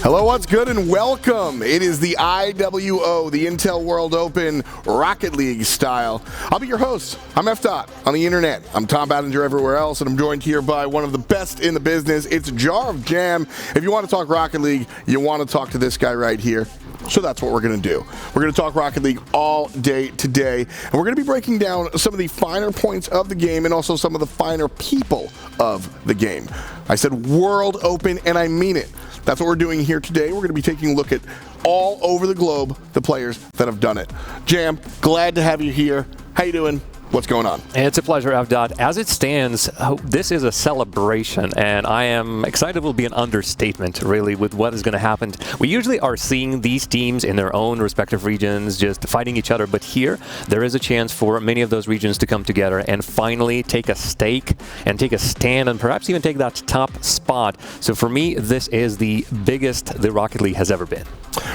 Hello, what's good, and welcome. It is the IWO, the Intel World Open Rocket League style. I'll be your host. I'm F-Dot on the internet. I'm Thom Battinger everywhere else, and I'm joined here by one of the best in the business. It's Jar of Jam. If you want to talk Rocket League, you want to talk to this guy right here. So that's what we're going to do. We're going to talk Rocket League all day today, and we're going to be breaking down some of the finer points of the game and also some of the finer people of the game. I said World Open, and I mean it. That's what we're doing here today. We're going to be taking a look at all over the globe the players that have done it. Jam, glad to have you here. How you doing? What's going on? It's a pleasure, F-Dot. As it stands, this is a celebration, and I am excited. Will be an understatement, really, with what is going to happen. We usually are seeing these teams in their own respective regions just fighting each other, but here there is a chance for many of those regions to come together and finally take a stake and take a stand and perhaps even take that top spot. So for me, this is the biggest the Rocket League has ever been.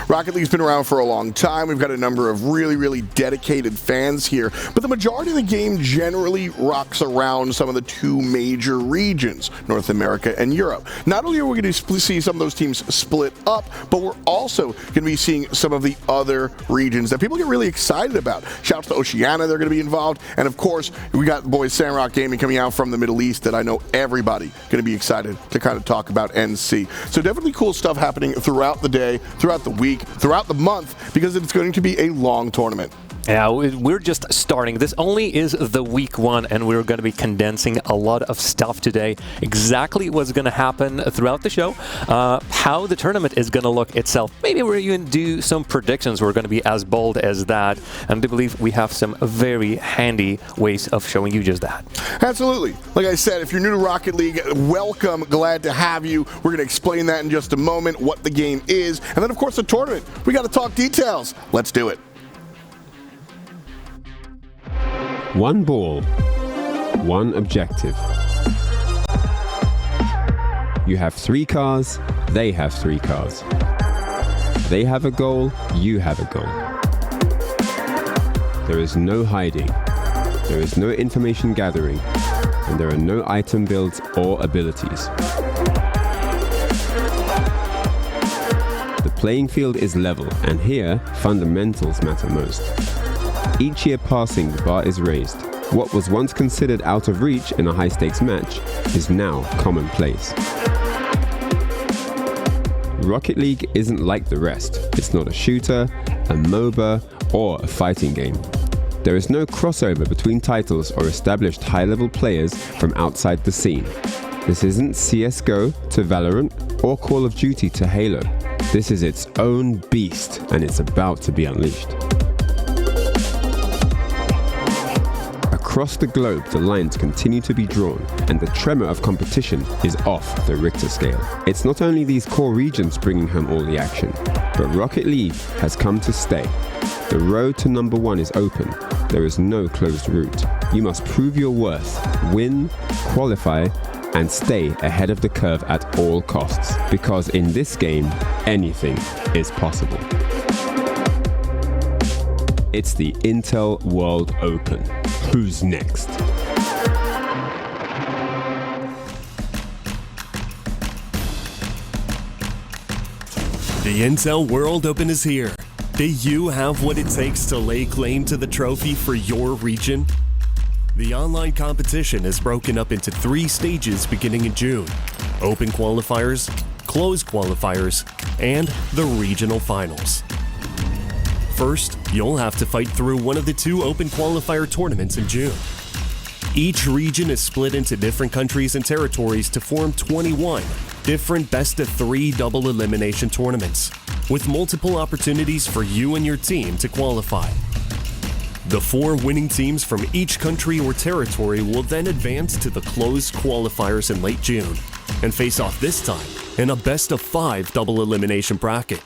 Rocket League's been around for a long time. We've got a number of really dedicated fans here, but the majority of the game generally rocks around some of the two major regions, North America and Europe. Not only are we going to see some of those teams split up, but we're also going to be seeing some of the other regions that people get really excited about. Shout out to Oceania, they're going to be involved. And of course, we got the boys Sandrock Gaming coming out from the Middle East that I know everybody going to be excited to kind of talk about and see. So definitely cool stuff happening throughout the day, throughout the week, throughout the month, because it's going to be a long tournament. Yeah, we're just starting. This only is the week one, and we're going to be condensing a lot of stuff today. Exactly what's going to happen throughout the show, how the tournament is going to look itself. Maybe we're even do some predictions. We're going to be as bold as that, and I believe we have some very handy ways of showing you just that. Absolutely. Like I said, if you're new to Rocket League, welcome. Glad to have you. We're going to explain that in just a moment, what the game is, and then of course the tournament. We got to talk details. Let's do it. One ball, one objective. You have 3 cars, they have 3 cars. They have a goal, you have a goal. There is no hiding, there is no information gathering, and there are no item builds or abilities. The playing field is level, and here, fundamentals matter most. Each year passing, the bar is raised. What was once considered out of reach in a high-stakes match is now commonplace. Rocket League isn't like the rest. It's not a shooter, a MOBA, or a fighting game. There is no crossover between titles or established high-level players from outside the scene. This isn't CSGO to Valorant or Call of Duty to Halo. This is its own beast, and it's about to be unleashed. Across the globe, the lines continue to be drawn, and the tremor of competition is off the Richter scale. It's not only these core regions bringing home all the action, but Rocket League has come to stay. The road to number 1 is open. There is no closed route. You must prove your worth, win, qualify, and stay ahead of the curve at all costs. Because in this game, anything is possible. It's the Intel World Open. Who's next? The Intel World Open is here. Do you have what it takes to lay claim to the trophy for your region? The online competition is broken up into 3 stages beginning in June: Open Qualifiers, Closed Qualifiers, and the Regional Finals. First, you'll have to fight through one of the 2 Open Qualifier tournaments in June. Each region is split into different countries and territories to form 21 different best-of-3 double elimination tournaments, with multiple opportunities for you and your team to qualify. The 4 winning teams from each country or territory will then advance to the Closed Qualifiers in late June, and face off this time in a best-of-5 double elimination bracket.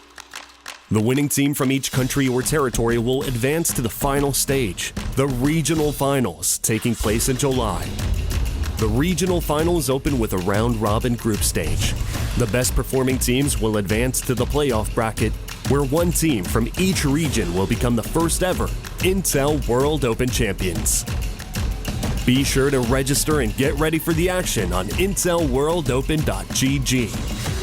The winning team from each country or territory will advance to the final stage, the Regional Finals, taking place in July. The Regional Finals open with a round-robin group stage. The best performing teams will advance to the playoff bracket, where one team from each region will become the first ever Intel World Open champions. Be sure to register and get ready for the action on intelworldopen.gg.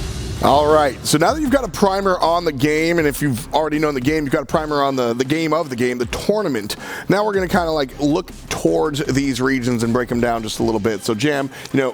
All right, so now that you've got a primer on the game, and if you've already known the game, you've got a primer on the game of the game, the tournament, now we're going to kind of like look towards these regions and break them down just a little bit. So Jam,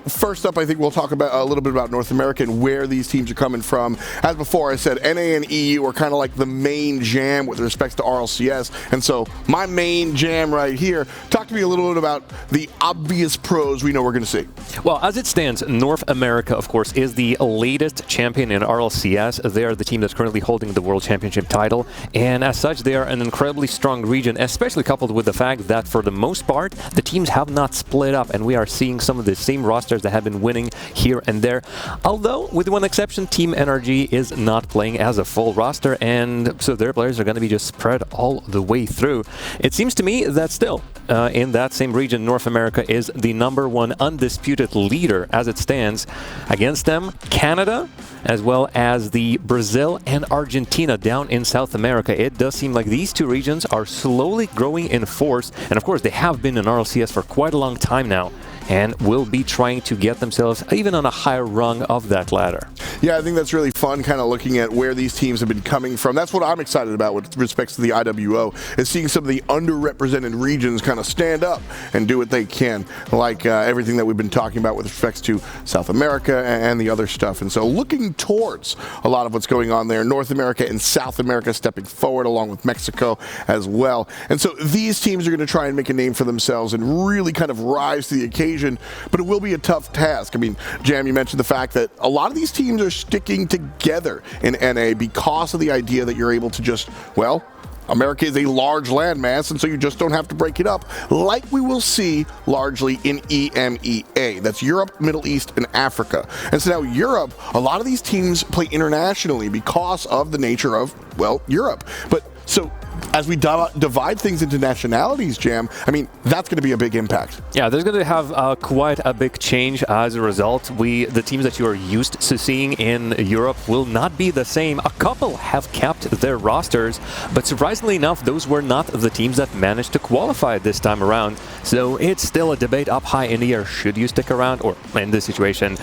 first up, I think we'll talk about a little bit about North America and where these teams are coming from. As before, I said NA and EU are kind of like the main jam with respect to RLCS, and so my main jam right here, talk to me a little bit about the obvious pros we know we're going to see. Well, as it stands, North America, of course, is the latest champion in RLCS. They are the team that's currently holding the World Championship title, and as such, they are an incredibly strong region, especially coupled with the fact that for the most part, the teams have not split up, and we are seeing some of the same rosters that have been winning here and there. Although, with one exception, Team NRG is not playing as a full roster, and so their players are going to be just spread all the way through. It seems to me that still, in that same region, North America is the #1 undisputed leader as it stands. Against them, Canada, as well as the Brazil and Argentina down in South America. It does seem like these two regions are slowly growing in force, and of course they have been in RLCS for quite a long time now, and will be trying to get themselves even on a higher rung of that ladder. Yeah, I think that's really fun, kind of looking at where these teams have been coming from. That's what I'm excited about with respect to the IWO, is seeing some of the underrepresented regions kind of stand up and do what they can, like everything that we've been talking about with respect to South America and the other stuff. And so looking towards a lot of what's going on there, North America and South America stepping forward along with Mexico as well. And so these teams are going to try and make a name for themselves and really kind of rise to the occasion, but it will be a tough task. I mean, Jam, you mentioned the fact that a lot of these teams are sticking together in NA because of the idea that you're able to just, well, America is a large landmass, and so you just don't have to break it up like we will see largely in EMEA. That's Europe, Middle East, and Africa. And so now Europe, a lot of these teams play internationally because of the nature of, well, Europe. But so as we divide things into nationalities, Jam, I mean, that's going to be a big impact. Yeah, there's going to have quite a big change as a result. The teams that you are used to seeing in Europe will not be the same. A couple have kept their rosters, but surprisingly enough, those were not the teams that managed to qualify this time around. So it's still a debate up high in the air. Should you stick around? Or in this situation,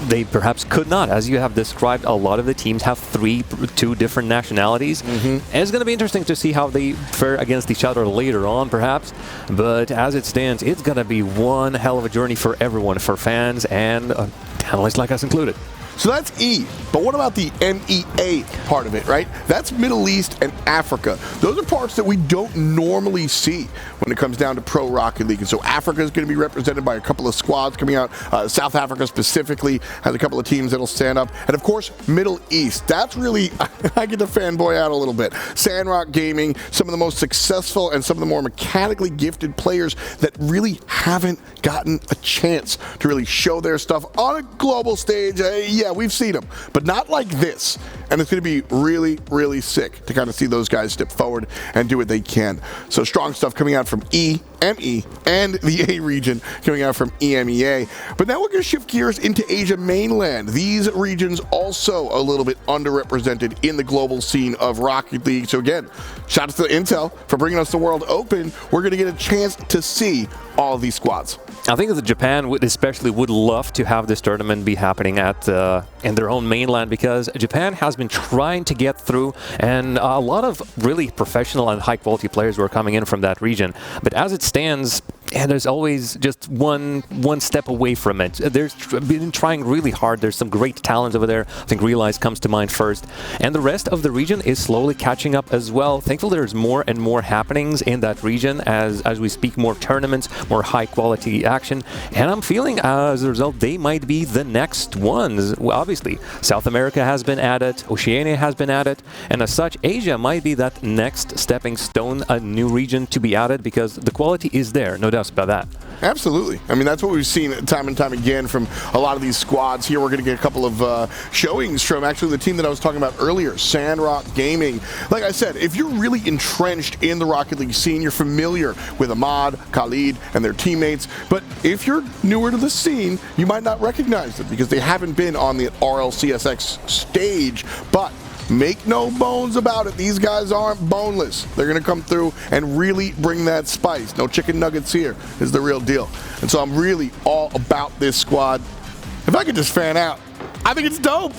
they perhaps could not. As you have described, a lot of the teams have two different nationalities. And it's going to be interesting to see how they fare against each other later on, perhaps. But as it stands, it's going to be one hell of a journey for everyone, for fans and analysts like us included. So that's E. But what about the MEA part of it, right? That's Middle East and Africa. Those are parts that we don't normally see when it comes down to Pro Rocket League. And so Africa is going to be represented by a couple of squads coming out. South Africa specifically has a couple of teams that'll stand up. And of course, Middle East. That's really, I get to fanboy out a little bit. Sandrock Gaming, some of the most successful and some of the more mechanically gifted players that really haven't gotten a chance to really show their stuff on a global stage. Yeah, we've seen them, but not like this. And it's going to be really, really sick to kind of see those guys step forward and do what they can. So strong stuff coming out from E, ME, and the A region coming out from EMEA. But now we're going to shift gears into Asia mainland. These regions also a little bit underrepresented in the global scene of Rocket League. So again, shout out to Intel for bringing us the World Open. We're going to get a chance to see all of these squads. I think that Japan would love to have this tournament be happening in their own mainland, because Japan has been trying to get through, and a lot of really professional and high quality players were coming in from that region. But as it stands, there's always just one step away from it. They've been trying really hard. There's some great talents over there. I think Realize comes to mind first. And the rest of the region is slowly catching up as well. Thankfully, there's more and more happenings in that region as we speak, more tournaments, more high quality action. And I'm feeling, as a result, they might be the next ones. Well, obviously, South America has been added, Oceania has been added, and as such, Asia might be that next stepping stone, a new region to be added, because the quality is there, no doubt about that. Absolutely. I mean, that's what we've seen time and time again from a lot of these squads. Here we're going to get a couple of showings from actually the team that I was talking about earlier, Sandrock Gaming. Like I said, if you're really entrenched in the Rocket League scene, you're familiar with Ahmad, Khalid, and their teammates. But if you're newer to the scene, you might not recognize them because they haven't been on the RLCSX stage. But make no bones about it, these guys aren't boneless. They're going to come through and really bring that spice. No chicken nuggets here is the real deal. And so I'm really all about this squad. If I could just fan out, I think it's dope.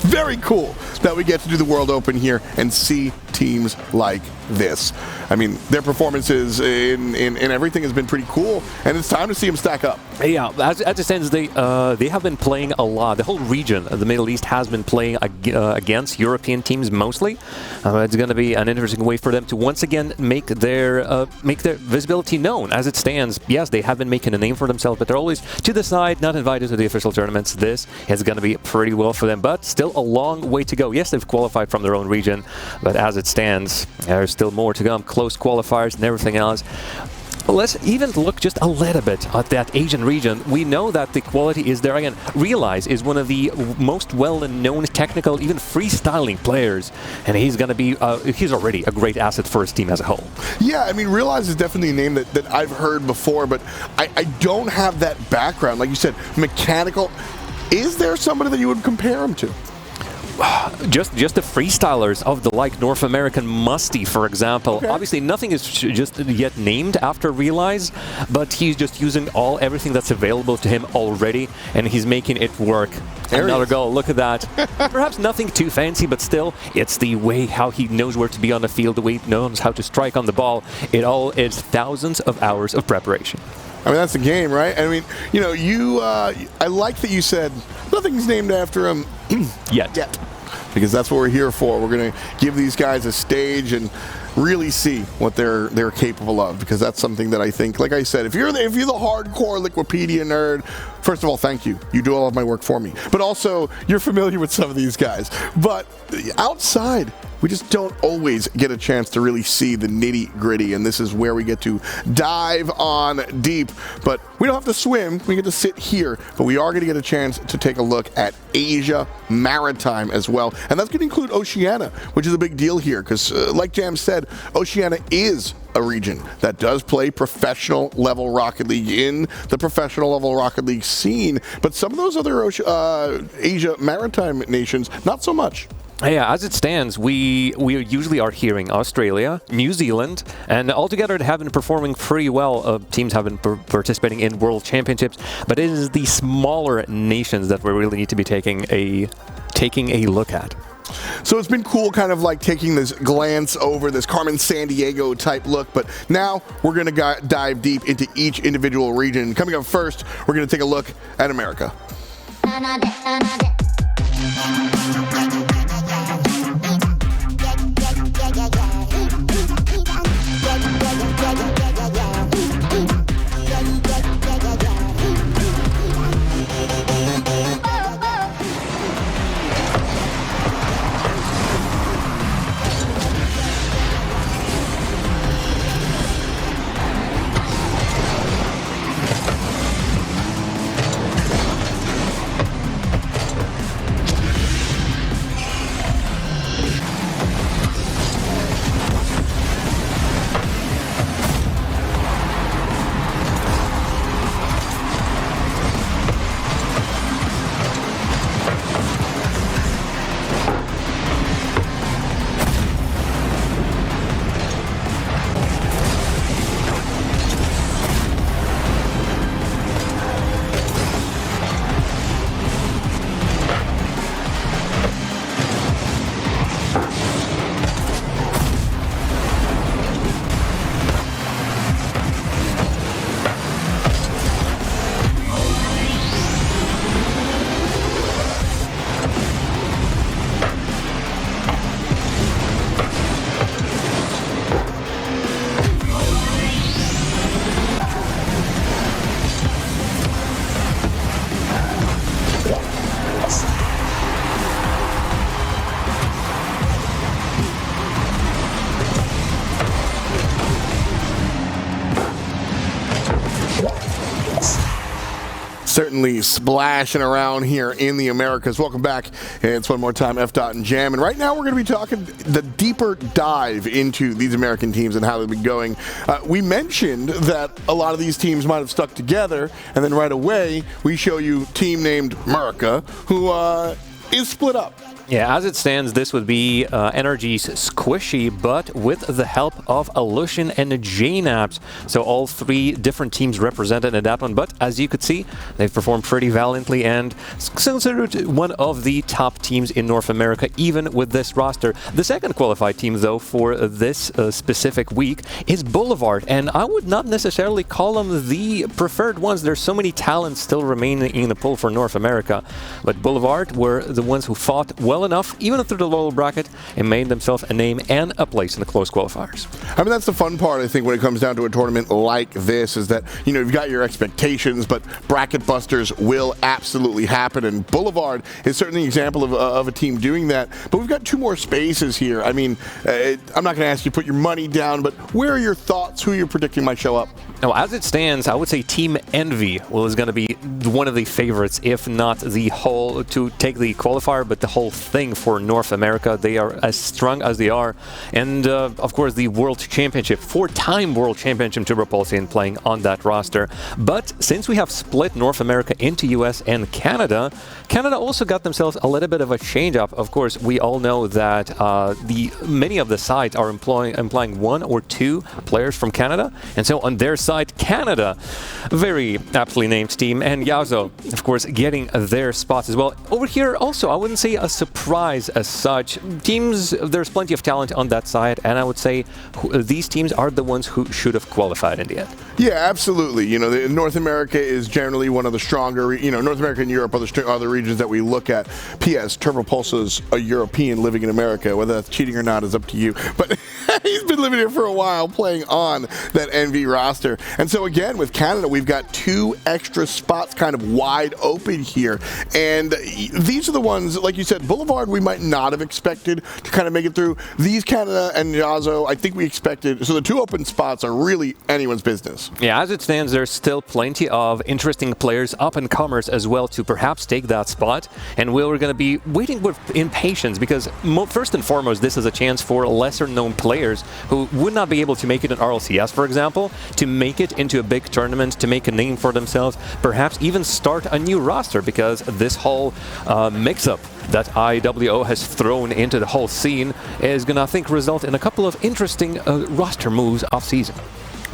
Very cool that we get to do the World Open here and see teams like this. I mean, their performances in everything has been pretty cool, and it's time to see them stack up. Yeah, as it stands, they have been playing a lot. The whole region of the Middle East has been playing against European teams mostly. It's going to be an interesting way for them to once again make their visibility known. As it stands, yes, they have been making a name for themselves, but they're always to the side, not invited to the official tournaments. This is going to be pretty well for them, but still a long way to go. Yes, they've qualified from their own region, but as it stands, there's still more to come. Closed qualifiers and everything else. Let's even look just a little bit at that Asian region. We know that the quality is there. Again, Realize is one of the most well-known technical, even freestyling players, and he's going to be, he's already a great asset for his team as a whole. Yeah, I mean, Realize is definitely a name that I've heard before, but I don't have that background. Like you said, mechanical. Is there somebody that you would compare him to? Just the freestylers of the like North American Musty, for example. Okay. Obviously, nothing is just yet named after Realize, but he's just using everything that's available to him already, and he's making it work. Another goal. Look at that. Perhaps nothing too fancy, but still, it's the way how he knows where to be on the field, the way he knows how to strike on the ball. It all is thousands of hours of preparation. I mean, that's the game, right? I mean, you know, I like that you said nothing's named after him yet. Because that's what we're here for. We're going to give these guys a stage and really see what they're capable of, because that's something that I think, like I said, if you're the hardcore Liquipedia nerd, first of all, thank you. You do all of my work for me. But also, you're familiar with some of these guys. But outside, we just don't always get a chance to really see the nitty-gritty, and this is where we get to dive on deep. But we don't have to swim. We get to sit here, but we are going to get a chance to take a look at Asia Maritime as well. And that's going to include Oceania, which is a big deal here, because like Jam said, Oceania is a region that does play professional level Rocket League in the professional level Rocket League scene, but some of those other Asia Maritime nations, not so much. Yeah, as it stands, we usually are hearing Australia, New Zealand, and altogether they have been performing pretty well. Teams have been participating in World Championships, but it is the smaller nations that we really need to be taking a look at. So it's been cool kind of like taking this glance over this Carmen Sandiego type look, but now we're going to dive deep into each individual region. Coming up first, we're going to take a look at America. Certainly splashing around here in the Americas. Welcome back. It's one more time, F. and Jam. And right now we're going to be talking the deeper dive into these American teams and how they've been going. We mentioned that a lot of these teams might have stuck together, and then right away we show you team named America, who is split up. Yeah, as it stands, this would be NRG's Squishy, but with the help of Illusion and JNAPS. So all three different teams represented in that one. But as you could see, they've performed pretty valiantly and considered one of the top teams in North America, even with this roster. The second qualified team, though, for this specific week is Boulevard. And I would not necessarily call them the preferred ones. There's so many talents still remaining in the pool for North America. But Boulevard were the ones who fought well enough, even through the lower bracket, and made themselves a name and a place in the closed qualifiers. I mean, that's the fun part, I think, when it comes down to a tournament like this, is that, you know, you've got your expectations, but bracket busters will absolutely happen, and Boulevard is certainly an example of a team doing that. But we've got two more spaces here. I mean, I'm not going to ask you to put your money down, but where are your thoughts? Who you're predicting might show up? Now, as it stands, I would say Team Envy is going to be one of the favorites, if not the whole, to take the qualifier, but the whole thing for North America. They are as strong as they are. And, of course, the World Championship, 4-time World Championship to Repulsion playing on that roster. But since we have split North America into US and Canada, Canada also got themselves a little bit of a change-up. Of course, we all know that many of the sides are implying one or two players from Canada. And so on their side, Canada, very aptly named team, and Yazo, of course, getting their spots as well. Over here, also, I wouldn't say a surprise as such. Teams, there's plenty of talent on that side, and I would say these teams are the ones who should have qualified in the end. Yeah, absolutely. You know, North America is generally one of the stronger, you know, North America and Europe are the regions that we look at. P.S. Turbo Pulse is a European living in America. Whether that's cheating or not is up to you. But he's been living here for a while, playing on that NV roster. And so again, with Canada, we've got two extra spots kind of wide open here. And these are the ones, like you said, Boulevard, we might not have expected to kind of make it through. These, Canada and Yazo, I think we expected. So the two open spots are really anyone's business. Yeah, as it stands, there's still plenty of interesting players, up-and-comers as well, to perhaps take that spot. And we're going to be waiting with impatience because, first and foremost, this is a chance for lesser-known players who would not be able to make it in RLCS, for example, to make it into a big tournament, to make a name for themselves, perhaps even start a new roster, because this whole mix-up that IWO has thrown into the whole scene is going to, I think, result in a couple of interesting roster moves off-season.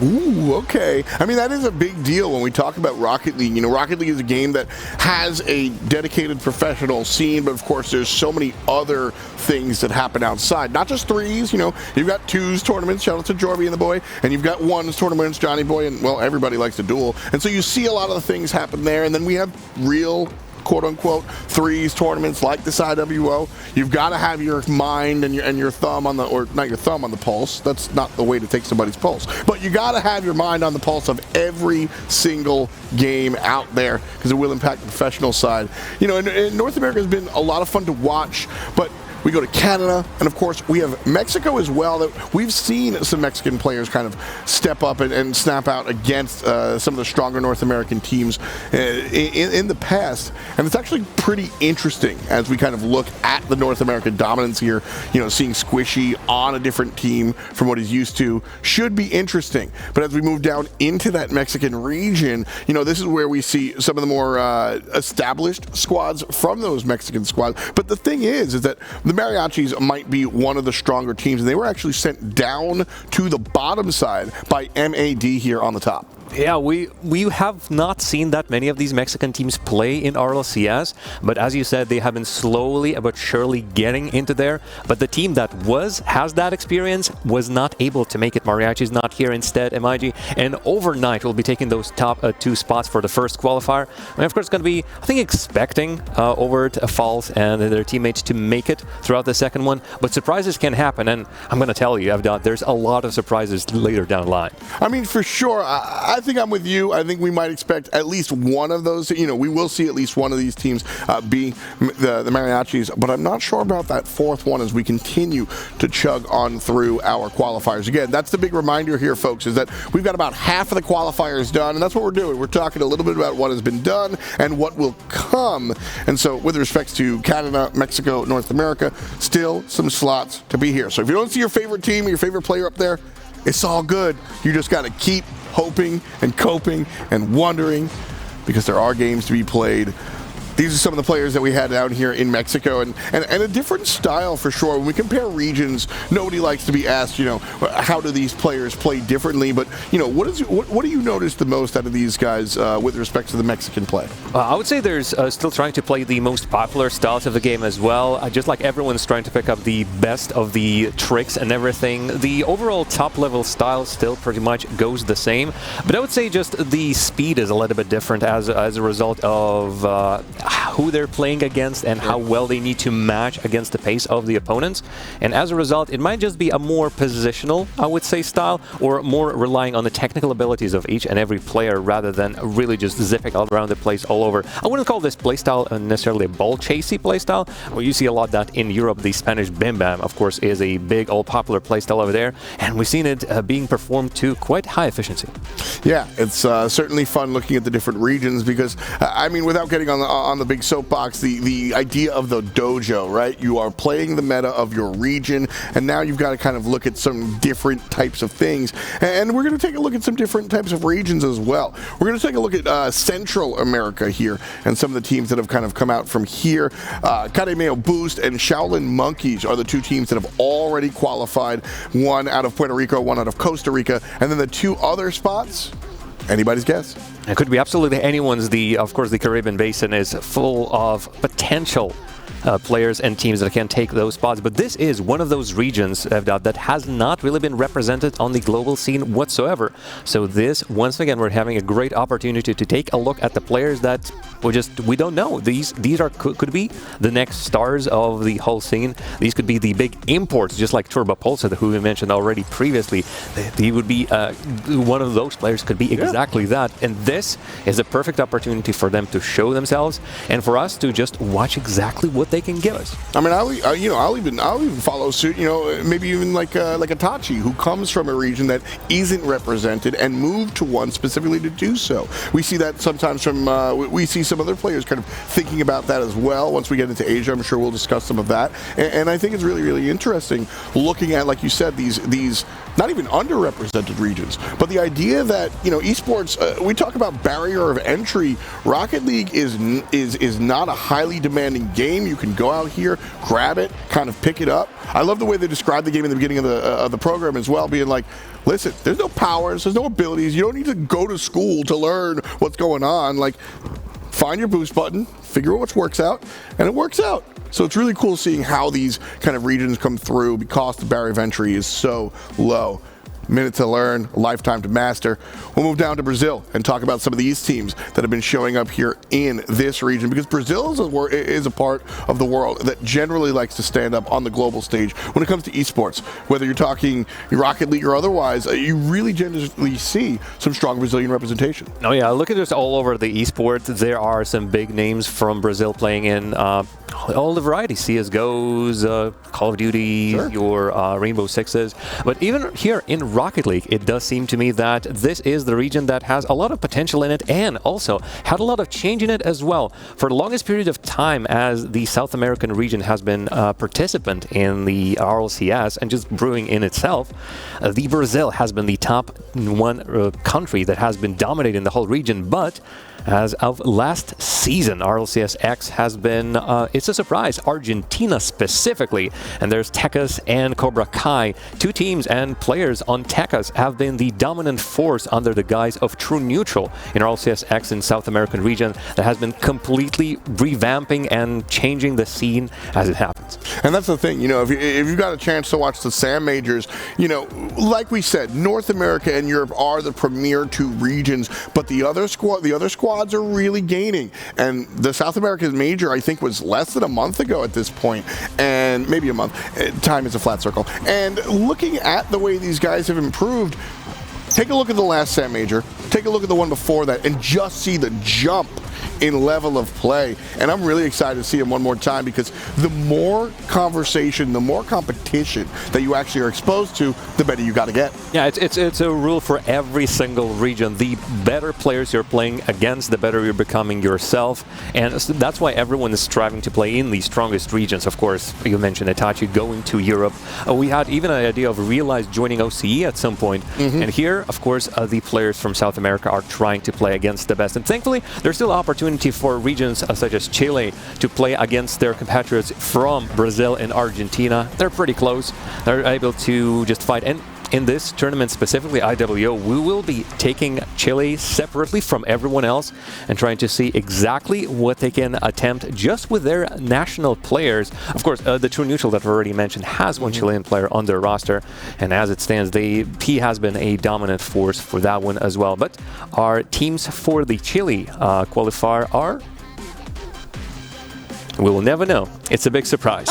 Ooh, okay. I mean, that is a big deal when we talk about Rocket League. You know, Rocket League is a game that has a dedicated professional scene, but of course there's so many other things that happen outside. Not just threes, you know, you've got twos tournaments, shout out to Jorby and the boy, and you've got ones tournaments, Johnny Boy, and, well, everybody likes to duel. And so you see a lot of the things happen there, and then we have real quote-unquote threes tournaments like this IWO. You've got to have your mind and your thumb on the, or not your thumb on the pulse. That's not the way to take somebody's pulse. But you got to have your mind on the pulse of every single game out there, because it will impact the professional side. You know, and North America has been a lot of fun to watch, but we go to Canada, and of course we have Mexico as well. That we've seen some Mexican players kind of step up and snap out against some of the stronger North American teams in the past. And it's actually pretty interesting as we kind of look at the North American dominance here. You know, seeing Squishy on a different team from what he's used to should be interesting. But as we move down into that Mexican region, you know, this is where we see some of the more established squads from those Mexican squads. But the thing is that the Mariachis might be one of the stronger teams, and they were actually sent down to the bottom side by MAD here on the top. Yeah, we have not seen that many of these Mexican teams play in RLCS, but as you said, they have been slowly but surely getting into there. But the team that has that experience was not able to make it. Mariachi's not here, instead MIG, and overnight will be taking those top two spots for the first qualifier. And of course, going to be, I think, expecting Overt, Falls, and their teammates to make it throughout the second one. But surprises can happen, and I'm going to tell you, there's a lot of surprises later down the line. I mean, for sure. I think I'm with you. I think we might expect at least one of those. You know, we will see at least one of these teams be the Mariachis, but I'm not sure about that fourth one as we continue to chug on through our qualifiers. Again, that's the big reminder here, folks, is that we've got about half of the qualifiers done, and that's what we're doing. We're talking a little bit about what has been done and what will come. And so with respect to Canada, Mexico, North America, still some slots to be here. So if you don't see your favorite team or your favorite player up there, it's all good. You just got to keep hoping and coping and wondering, because there are games to be played these are some of the players that we had down here in Mexico, and a different style for sure. When we compare regions, nobody likes to be asked, how do these players play differently? But what do you notice the most out of these guys with respect to the Mexican play? I would say there's still trying to play the most popular styles of the game as well. Just like everyone's trying to pick up the best of the tricks and everything, the overall top-level style still pretty much goes the same. But I would say just the speed is a little bit different as a result of who they're playing against and how well they need to match against the pace of the opponents. And as a result, it might just be a more positional, I would say, style, or more relying on the technical abilities of each and every player rather than really just zipping all around the place all over. I wouldn't call this playstyle necessarily a ball-chasey playstyle. Well, you see a lot that in Europe. The Spanish Bim Bam, of course, is a big, all-popular playstyle over there, and we've seen it being performed to quite high efficiency. Yeah, it's certainly fun looking at the different regions because, without getting on the big soapbox, the idea of the dojo, right? You are playing the meta of your region, and now you've got to kind of look at some different types of things. And we're going to take a look at some different types of regions as well. We're going to take a look at Central America here and some of the teams that have kind of come out from here. Cademeo Boost and Shaolin Monkeys are the two teams that have already qualified, one out of Puerto Rico, one out of Costa Rica, and then the two other spots, anybody's guess. It could be absolutely anyone's. Of course, the Caribbean Basin is full of potential players and teams that can take those spots. But this is one of those regions that has not really been represented on the global scene whatsoever. So this, once again, we're having a great opportunity to take a look at the players that we don't know. These could be the next stars of the whole scene. These could be the big imports, just like Turbo Pulsar, who we mentioned already previously. He would be one of those players. Could be exactly that. And this is a perfect opportunity for them to show themselves and for us to just watch exactly what they can give us. I'll even follow suit. Maybe even like Itachi, who comes from a region that isn't represented and moved to one specifically to do so. We see that sometimes from we see some other players kind of thinking about that as well. Once we get into Asia, I'm sure we'll discuss some of that. And I think it's really, really interesting looking at, like you said, these not even underrepresented regions, but the idea that esports. We talk about barrier of entry. Rocket League is not a highly demanding game. You can go out here, grab it, kind of pick it up. I love the way they described the game in the beginning of the program as well, being like, listen, there's no powers, there's no abilities. You don't need to go to school to learn what's going on. Like, find your boost button, figure out what works out, and it works out. So it's really cool seeing how these kind of regions come through because the barrier of entry is so low. Minute to learn, lifetime to master. We'll move down to Brazil and talk about some of these teams that have been showing up here in this region, because Brazil is a part of the world that generally likes to stand up on the global stage when it comes to esports. Whether you're talking Rocket League or otherwise, you really generally see some strong Brazilian representation. Oh yeah, look at this all over the esports. There are some big names from Brazil playing in all the variety, CSGOs, Call of Duty, your Rainbow Sixes. But even here in Rocket League, it does seem to me that this is the region that has a lot of potential in it and also had a lot of change in it as well. For the longest period of time, as the South American region has been a participant in the RLCS and just brewing in itself, the Brazil has been the top one country that has been dominating the whole region. But as of last season, RLCS X has been, it's a surprise, Argentina specifically. And there's Tekkas and Cobra Kai. Two teams and players on Tekkas have been the dominant force under the guise of True Neutral in RLCS X in South American region that has been completely revamping and changing the scene as it happens. And that's the thing, if you've got a chance to watch the SAM majors, like we said, North America and Europe are the premier two regions, but the other squads are really gaining. And the South American major, I think, was less than a month ago at this point, and maybe a month. Time is a flat circle. And looking at the way these guys have improved, take a look at the last SAM major, take a look at the one before that, and just see the jump in level of play. And I'm really excited to see him one more time, because the more conversation, the more competition that you actually are exposed to, the better you got to get. Yeah, it's a rule for every single region. The better players you're playing against, the better you're becoming yourself. And that's why everyone is striving to play in the strongest regions. Of course, you mentioned Itachi going to Europe. We had even an idea of Realize joining OCE at some point. And here, of course, the players from South America are trying to play against the best. And thankfully, there's still opportunity opportunity for regions such as Chile to play against their compatriots from Brazil and Argentina. They're pretty close. They're able to just fight. And in this tournament specifically, IWO, we will be taking Chile separately from everyone else and trying to see exactly what they can attempt just with their national players. Of course, the true neutral that we already mentioned has one Chilean player on their roster, and as it stands, he has been a dominant force for that one as well. But our teams for the Chile qualifier are... we will never know. It's a big surprise.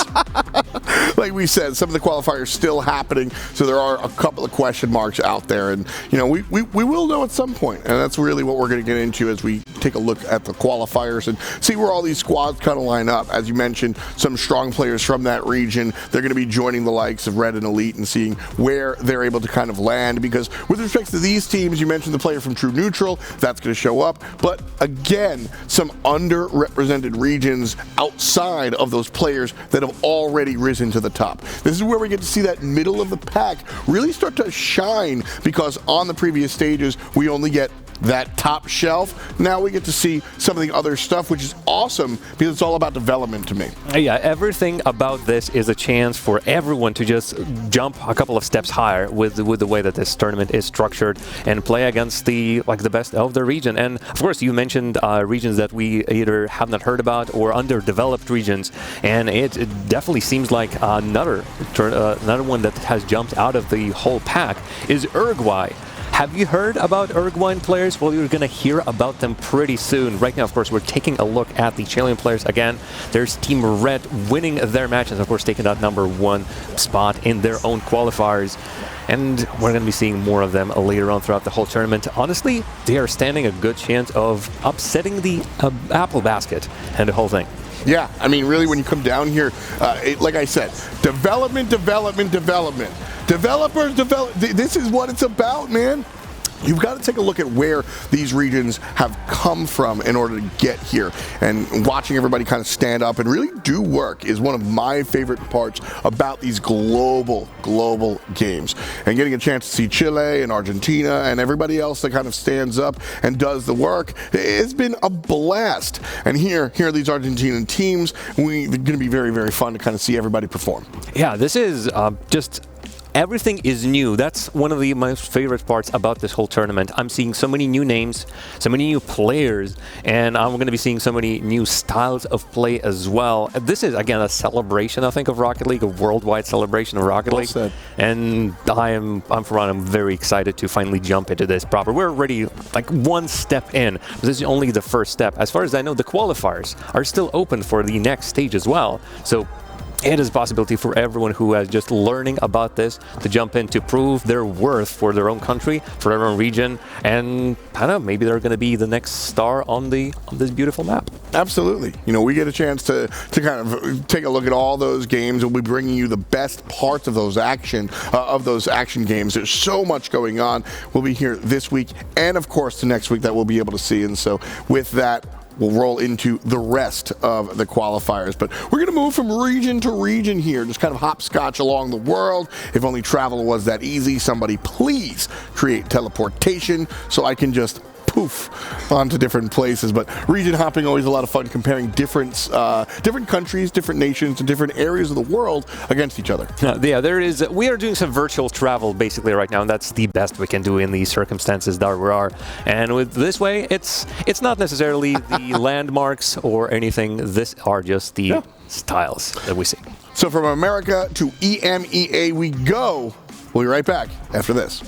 Like we said, some of the qualifiers still happening, so there are a couple of question marks out there, and we will know at some point, and that's really what we're going to get into as we take a look at the qualifiers and see where all these squads kind of line up. As you mentioned, some strong players from that region, they're going to be joining the likes of Red and Elite and seeing where they're able to kind of land, because with respect to these teams, you mentioned the player from True Neutral, that's going to show up, but again, some underrepresented regions outside of those players that have already risen to the top. This is where we get to see that middle of the pack really start to shine, because on the previous stages we only get that top shelf. Now we get to see some of the other stuff, which is awesome because it's all about development to me. Yeah, everything about this is a chance for everyone to just jump a couple of steps higher with the way that this tournament is structured and play against the best of the region. And of course, you mentioned regions that we either have not heard about or underdeveloped regions, and it definitely seems like another one that has jumped out of the whole pack is Uruguay. Have you heard about Uruguayan players? Well, you're going to hear about them pretty soon. Right now, of course, we're taking a look at the Chilean players again. There's Team Red winning their matches, of course, taking that #1 spot in their own qualifiers. And we're going to be seeing more of them later on throughout the whole tournament. Honestly, they are standing a good chance of upsetting the apple basket and the whole thing. Yeah, I mean, really, when you come down here, like I said, development. Developers develop. This is what it's about, man. You've got to take a look at where these regions have come from in order to get here. And watching everybody kind of stand up and really do work is one of my favorite parts about these global games. And getting a chance to see Chile and Argentina and everybody else that kind of stands up and does the work, it's been a blast. And here are these Argentinian teams. They're going to be very, very fun to kind of see everybody perform. Yeah, this is just... everything is new. That's one of the most favorite parts about this whole tournament. I'm seeing so many new names, so many new players, and I'm going to be seeing so many new styles of play as well. This is, again, a celebration, I think, of Rocket League, a worldwide celebration of Rocket League. Said. And I'm very excited to finally jump into this proper. We're already like one step in. This is only the first step. As far as I know, the qualifiers are still open for the next stage as well. So it is a possibility for everyone who is just learning about this to jump in to prove their worth for their own country, for their own region, and I don't know, maybe they're going to be the next star on this beautiful map. Absolutely. We get a chance to kind of take a look at all those games. We'll be bringing you the best parts of those action games. There's so much going on. We'll be here this week and, of course, the next week that we'll be able to see. And so with that, we'll roll into the rest of the qualifiers. But we're going to move from region to region here, just kind of hopscotch along the world. If only travel was that easy, somebody please create teleportation so I can just poof onto different places. But region hopping, always a lot of fun, comparing different countries, different nations, and different areas of the world against each other. Yeah, we are doing some virtual travel basically right now, and that's the best we can do in these circumstances that we are. And with this way, it's not necessarily the landmarks or anything. This are just the styles that we see. So from America to EMEA we go. We'll be right back after this.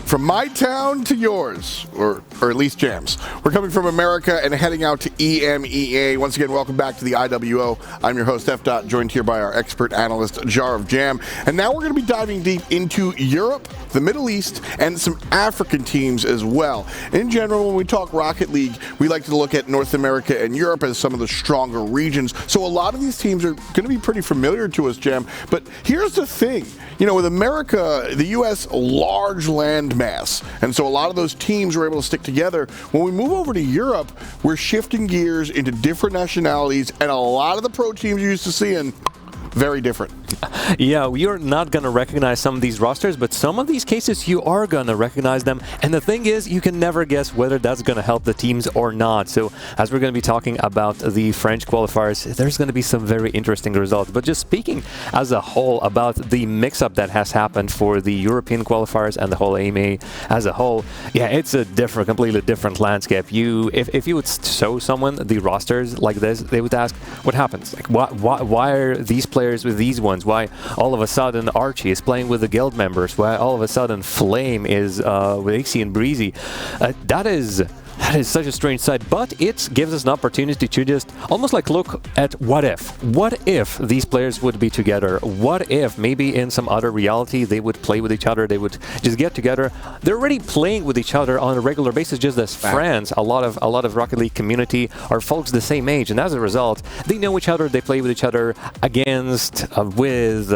From my town to yours, or at least Jam's. We're coming from America and heading out to EMEA. Once again, welcome back to the IWO. I'm your host, F. Joined here by our expert analyst, Jar of Jam. And now we're going to be diving deep into Europe, the Middle East, and some African teams as well. In general, when we talk Rocket League, we like to look at North America and Europe as some of the stronger regions. So a lot of these teams are going to be pretty familiar to us, Jam. But here's the thing. You know, with America, the U.S., large land mass. And so a lot of those teams were able to stick together. When we move over to Europe, we're shifting gears into different nationalities, and a lot of the pro teams you're used to seeing, very different. Yeah, you're not going to recognize some of these rosters, but some of these cases you are going to recognize them. And the thing is, you can never guess whether that's going to help the teams or not. So as we're going to be talking about the French qualifiers, there's going to be some very interesting results. But just speaking as a whole about the mix-up that has happened for the European qualifiers and the whole AMA as a whole, yeah, it's a completely different landscape. If you would show someone the rosters like this, they would ask, what happens? Like, why are these players with these ones? Why all of a sudden Archie is playing with the guild members? Why all of a sudden Flame is with Ixie and Breezy? That is such a strange sight, but it gives us an opportunity to just almost like look at what if these players would be together? What if maybe in some other reality they would play with each other, they would just get together? They're already playing with each other on a regular basis just as friends. A lot of Rocket League community are folks the same age, and as a result they know each other, they play with each other, against, with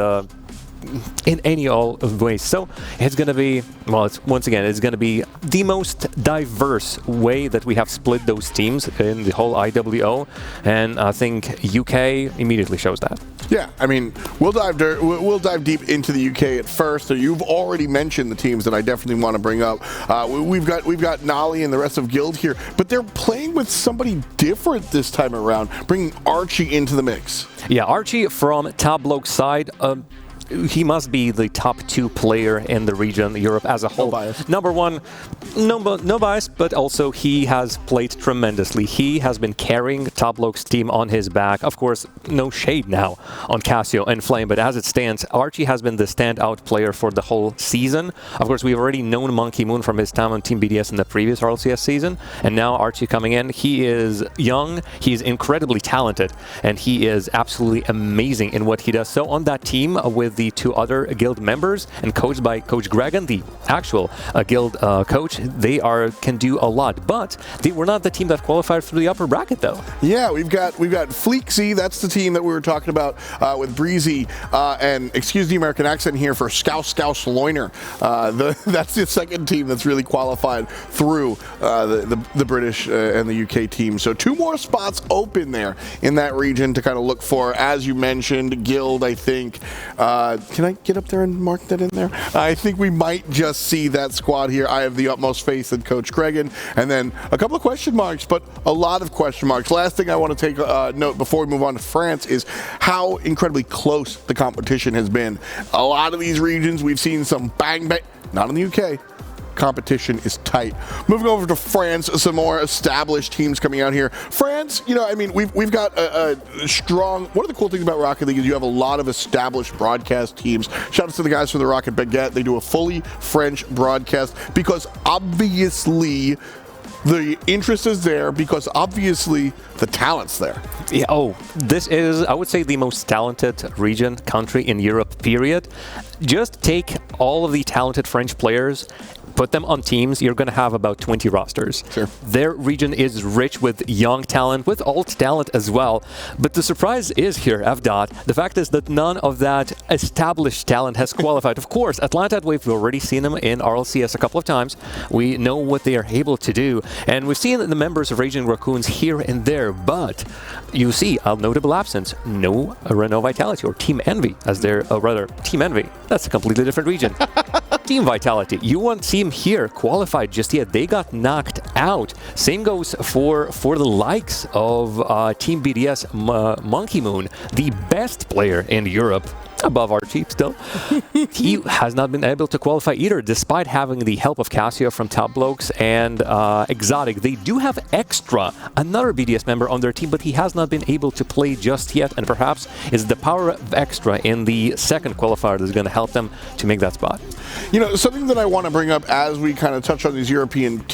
in any all ways. So it's going to be, well, it's going to be the most diverse way that we have split those teams in the whole IWO, and I think UK immediately shows that. Yeah, I mean, we'll dive deep into the UK at first. So you've already mentioned the teams that I definitely want to bring up. We've got Nolly and the rest of Guild here, but they're playing with somebody different this time around, bringing Archie into the mix. Yeah, Archie from Tableau's side. He must be the top 2 player in the region, Europe as a whole. No bias. Number 1, no bias, but also he has played tremendously. He has been carrying Tableau's team on his back. Of course, no shade now on Casio and Flame, but as it stands, Archie has been the standout player for the whole season. Of course, we've already known Monkey Moon from his time on Team BDS in the previous RLCS season, and now Archie coming in. He is young, he's incredibly talented, and he is absolutely amazing in what he does. So on that team with the 2 other guild members and coached by Coach Gregan, the actual guild coach, they can do a lot, but they were not the team that qualified through the upper bracket though. Yeah, we've got Fleeksy. That's the team that we were talking about with Breezy, and excuse the American accent here, for Scouse Loiner. That's the second team that's really qualified through the British and the UK team. So 2 more spots open there in that region to kind of look for. As you mentioned, Guild, I think. Can I get up there and mark that in there? I think we might just see that squad here. I have the utmost faith in Coach Gregan. And then a couple of question marks, but a lot of question marks. Last thing I want to take note before we move on to France is how incredibly close the competition has been. A lot of these regions, we've seen some bang, not in the UK. Competition is tight. Moving over to France, some more established teams coming out here. France, you know, I mean, we've got a strong. One of the cool things about Rocket League is you have a lot of established broadcast teams. Shout out to the guys from the Rocket Baguette. They do a fully French broadcast because obviously the interest is there, because obviously the talent's there. Yeah, this is, I would say, the most talented region, country in Europe, period. Just take all of the talented French players, put them on teams, you're going to have about 20 rosters. Sure. Their region is rich with young talent, with old talent as well. But the surprise is here, F-Dot. The fact is that none of that established talent has qualified. Of course, Atlanta, we've already seen them in RLCS a couple of times. We know what they are able to do. And we've seen the members of Raging Raccoons here and there. But you see a notable absence. No Renault Vitality or Team Envy, as they're, rather, Team Envy. That's a completely different region. Team Vitality. You won't see them here qualified just yet. They got knocked out. Same goes for the likes of Team BDS Monkey Moon, the best player in Europe. above Archie still. He has not been able to qualify either, despite having the help of Casio from Top Blokes and Exotic. They do have Extra, another BDS member on their team, but he has not been able to play just yet, and perhaps it's the power of Extra in the second qualifier that's going to help them to make that spot. You know, something that I want to bring up as we kind of touch on these European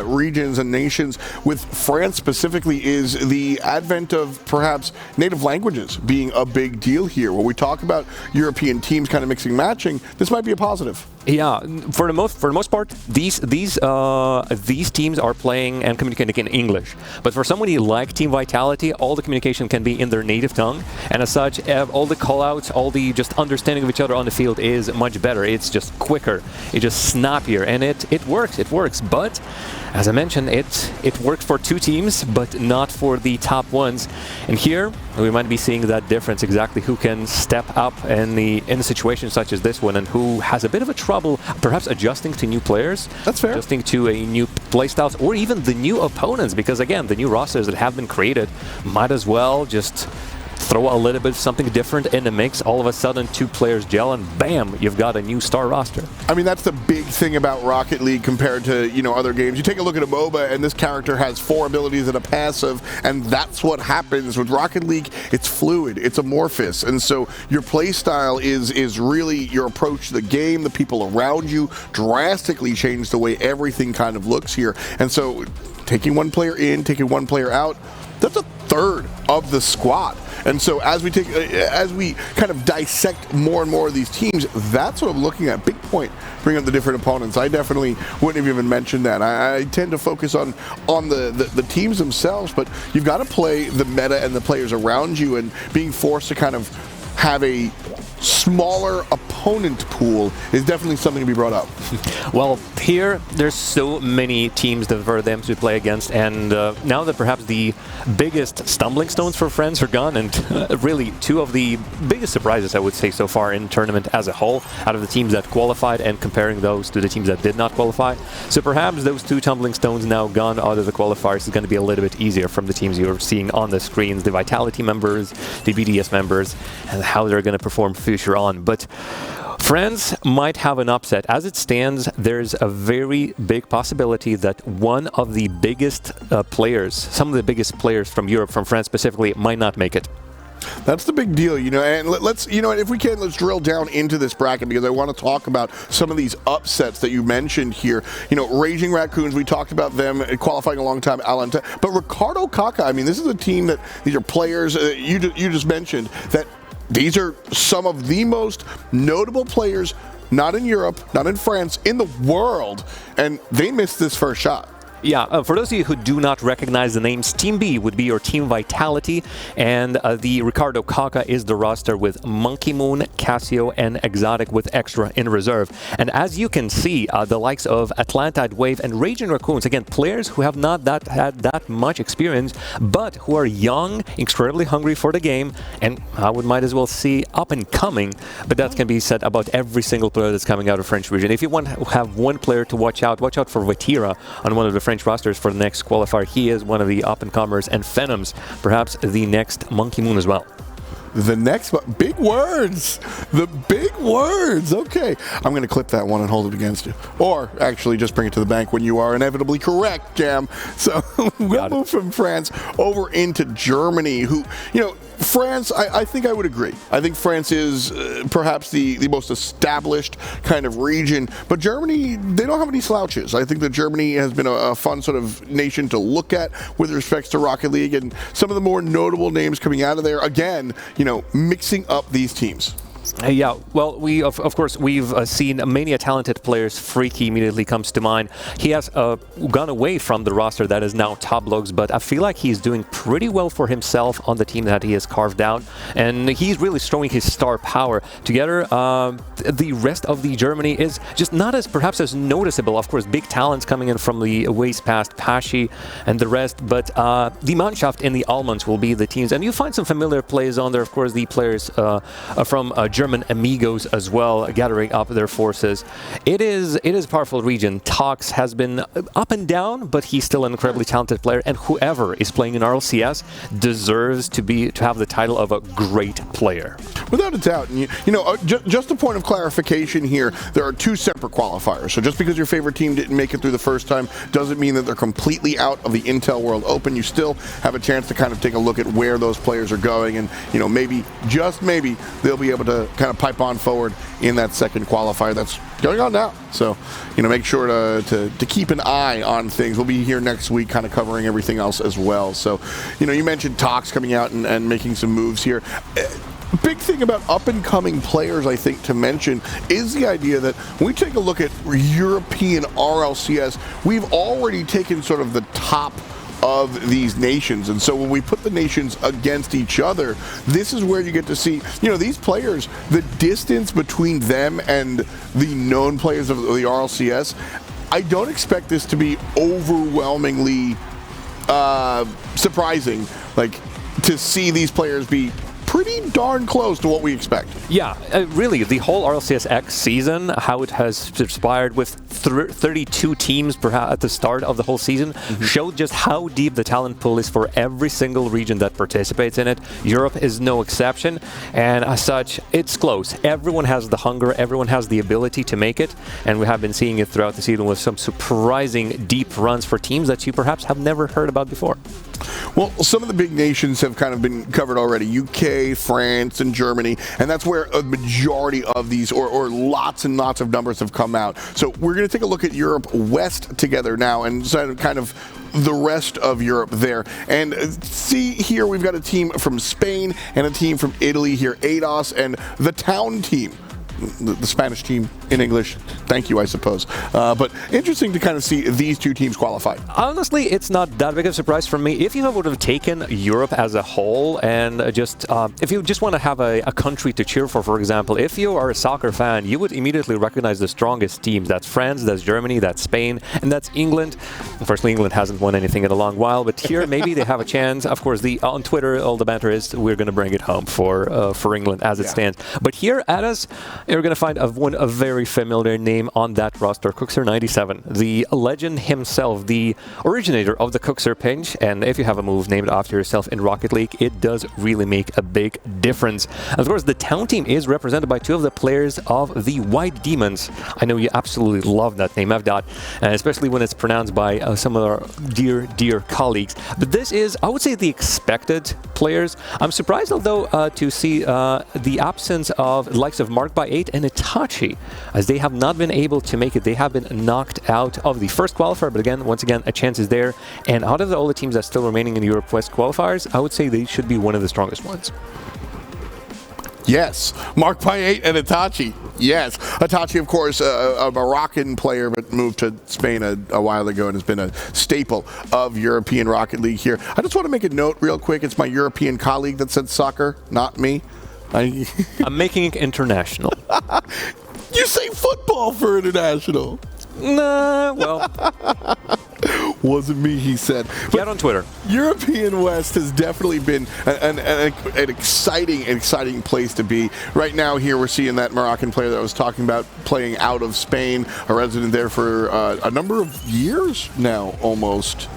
regions and nations with France specifically is the advent of perhaps native languages being a big deal here. When we talk about European teams kind of mixing matching, this might be a positive. Yeah, for the most part, these teams are playing and communicating in English. But for somebody like Team Vitality, all the communication can be in their native tongue, and as such, all the callouts, all the just understanding of each other on the field is much better. It's just quicker, it's just snappier, and it works. It works. But as I mentioned, it worked for two teams, but not for the top ones. And here we might be seeing that difference exactly. Who can step up in a situation such as this one, and who has a bit of a trouble perhaps adjusting to new players. That's fair. Adjusting to a new playstyles, or even the new opponents, because again, the new rosters that have been created might as well just throw a little bit of something different in the mix. All of a sudden, two players gel, and bam, you've got a new star roster. I mean, that's the big thing about Rocket League compared to, you know, other games. You take a look at a MOBA, and this character has 4 abilities and a passive, and that's what happens. With Rocket League, it's fluid, it's amorphous, and so your play style is really your approach to the game. The people around you drastically change the way everything kind of looks here. And so taking one player in, taking one player out, that's a third of the squad. And so as we kind of dissect more and more of these teams, that's what I'm looking at. Big point, bring up the different opponents. I definitely wouldn't have even mentioned that. I tend to focus on the teams themselves, but you've got to play the meta and the players around you, and being forced to kind of have a smaller opponent pool is definitely something to be brought up. Well, here there's so many teams that for them to play against, and now that perhaps the biggest stumbling stones for friends are gone, and really two of the biggest surprises I would say so far in tournament as a whole, out of the teams that qualified and comparing those to the teams that did not qualify. So perhaps those two tumbling stones now gone out of the qualifiers is going to be a little bit easier from the teams you're seeing on the screens, the Vitality members, the BDS members, and how they're going to perform future on. But France might have an upset. As it stands, there's a very big possibility that one of the biggest players, some of the biggest players from Europe, from France specifically, might not make it. That's the big deal, you know, and let's, you know, if we can, let's drill down into this bracket, because I want to talk about some of these upsets that you mentioned here. You know, Raging Raccoons, we talked about them qualifying a long time, but Ricardo Kaka, I mean, this is a team that, these are players you just mentioned, that these are some of the most notable players, not in Europe, not in France, in the world, and they missed this first shot. Yeah, for those of you who do not recognize the names, Team B would be your Team Vitality, and the Ricardo Kaka is the roster with Monkey Moon, Casio, and Exotic with Extra in reserve. And as you can see, the likes of Atlantide Wave and Raging Raccoons, again, players who have not had that much experience, but who are young, incredibly hungry for the game, and I might as well see up and coming, but that can be said about every single player that's coming out of French region. If you want to have one player to watch out for Vatira on one of the French rosters for the next qualifier. He is one of the up-and-comers, and Phenoms, perhaps the next Monkey Moon as well. The next big words, the big words. Okay, I'm going to clip that one and hold it against you, or actually just bring it to the bank when you are inevitably correct, Jam. So we'll move from France over into Germany, who, you know, France, I think I would agree. I think France is perhaps the most established kind of region, but Germany, they don't have any slouches. I think that Germany has been a fun sort of nation to look at with respects to Rocket League, and some of the more notable names coming out of there, again, you know, mixing up these teams. Yeah, well, we of course we've seen many talented players. Freaky immediately comes to mind. He has gone away from the roster that is now Top Blokes, but I feel like he's doing pretty well for himself on the team that he has carved out, and he's really showing his star power. Together, the rest of the Germany is just not as perhaps as noticeable. Of course, big talents coming in from the ways past Pashi and the rest, but the Mannschaft and the Almans will be the teams, and you find some familiar players on there. Of course, the players from Germany German amigos as well, gathering up their forces. It is a powerful region. Tox has been up and down, but he's still an incredibly talented player, and whoever is playing in RLCS deserves to have the title of a great player. Without a doubt. And just a point of clarification here, there are two separate qualifiers. So just because your favorite team didn't make it through the first time doesn't mean that they're completely out of the Intel World Open. You still have a chance to kind of take a look at where those players are going, and maybe, just maybe, they'll be able to kind of pipe on forward in that second qualifier that's going on now. So, make sure to keep an eye on things. We'll be here next week kind of covering everything else as well. So, you mentioned Tox coming out and making some moves here. Big thing about up-and-coming players, I think, to mention is the idea that when we take a look at European RLCS, we've already taken sort of the top of these nations. And so when we put the nations against each other, this is where you get to see, these players, the distance between them and the known players of the RLCS. I don't expect this to be overwhelmingly surprising, to see these players be pretty darn close to what we expect. Yeah, really, the whole RLCS-X season, how it has transpired with 32 teams perhaps at the start of the whole season, showed just how deep the talent pool is for every single region that participates in it. Europe is no exception, and as such, it's close. Everyone has the hunger, everyone has the ability to make it, and we have been seeing it throughout the season with some surprising deep runs for teams that you perhaps have never heard about before. Well, some of the big nations have kind of been covered already. UK, France, and Germany. And that's where a majority of these, or lots and lots of numbers have come out. So we're going to take a look at Europe West together now and kind of the rest of Europe there. And see here, we've got a team from Spain and a team from Italy here, ADOS, and the Town team. The Spanish team in English. Thank you, I suppose. But interesting to kind of see these two teams qualify. Honestly, it's not that big of a surprise for me. If you would have taken Europe as a whole and if you just want to have a country to cheer for example, if you are a soccer fan, you would immediately recognize the strongest teams. That's France, that's Germany, that's Spain, and that's England. Unfortunately, England hasn't won anything in a long while, but here maybe they have a chance. Of course, on Twitter, all the banter is we're going to bring it home for England as it stands. But here at us, you're going to find a very familiar name on that roster, Cookser97, the legend himself, the originator of the Cookser pinch. And if you have a move named after yourself in Rocket League, it does really make a big difference. Of course, the Town team is represented by two of the players of the White Demons. I know you absolutely love that name, FDOT, especially when it's pronounced by some of our dear colleagues. But this is, I would say, the expected players. I'm surprised, although, to see the absence of the likes of Mark by 8 and Itachi, as they have not been able to make it. They have been knocked out of the first qualifier, but once again, a chance is there. And out of all the teams that's still remaining in the Europe West qualifiers, I would say they should be one of the strongest ones. Yes, Mark by 8 and Itachi. Yes, Itachi, of course, a Moroccan player, but moved to Spain a while ago and has been a staple of European Rocket League here. I just want to make a note real quick. It's my European colleague that said soccer, not me. I'm making it international. You say football for international. Nah, well. Wasn't me, he said. Get on Twitter. European West has definitely been an exciting place to be. Right now here we're seeing that Moroccan player that I was talking about playing out of Spain, a resident there for a number of years now almost.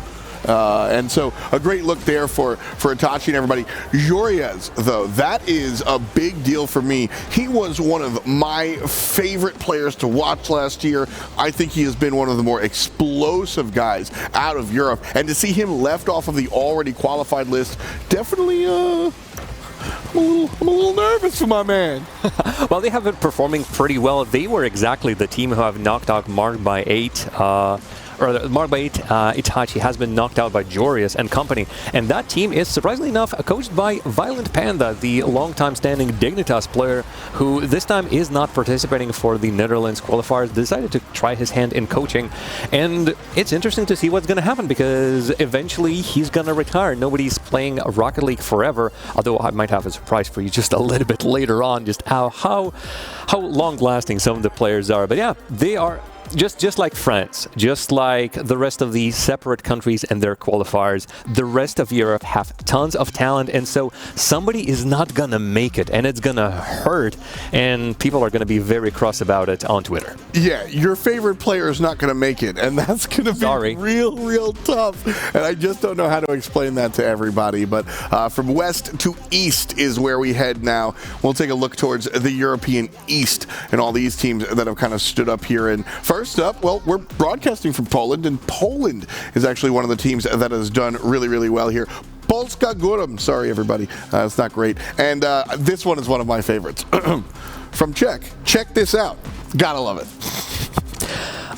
And so a great look there for Itachi and everybody. Joriez, though, that is a big deal for me. He was one of my favorite players to watch last year. I think he has been one of the more explosive guys out of Europe. And to see him left off of the already qualified list, definitely I'm a little nervous for my man. Well, they have been performing pretty well. They were exactly the team who have knocked out Mark by 8. Mark by 8, Itachi has been knocked out by Jorius and company. And that team is, surprisingly enough, coached by Violent Panda, the long-time standing Dignitas player, who this time is not participating for the Netherlands qualifiers, decided to try his hand in coaching. And it's interesting to see what's going to happen, because eventually he's going to retire. Nobody's playing Rocket League forever, although I might have a surprise for you just a little bit later on, just how long-lasting some of the players are. But yeah, they are just like France, just like the rest of the separate countries and their qualifiers, the rest of Europe have tons of talent, and so somebody is not gonna make it, and it's gonna hurt, and people are gonna be very cross about it on Twitter. Yeah, your favorite player is not gonna make it, and that's gonna be real tough. And I just don't know how to explain that to everybody. But from west to east is where we head now. We'll take a look towards the European East and all these teams that have kind of stood up here. And first up, well, we're broadcasting from Poland, and Poland is actually one of the teams that has done really well here. Polska Górum. Sorry, everybody. It's not great. And this one is one of my favorites. From Czech. Check this out. Gotta love it.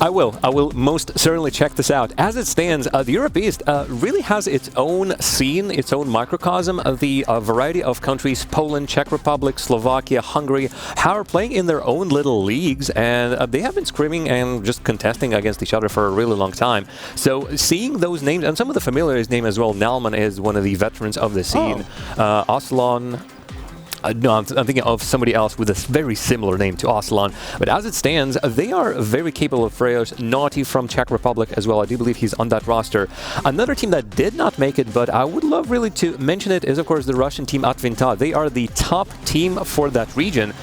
I will most certainly check this out. As it stands, the Europe East really has its own scene, its own microcosm. The variety of countries, Poland, Czech Republic, Slovakia, Hungary, are playing in their own little leagues, and they have been screaming and just contesting against each other for a really long time. So seeing those names, and some of the familiar names as well, Nalman is one of the veterans of the scene. Aslan. No, I'm thinking of somebody else with a very similar name to Aslan. But as it stands, they are very capable of players. Naughty from Czech Republic as well. I do believe he's on that roster. Another team that did not make it, but I would love really to mention it, is of course the Russian team Advinta. They are the top team for that region,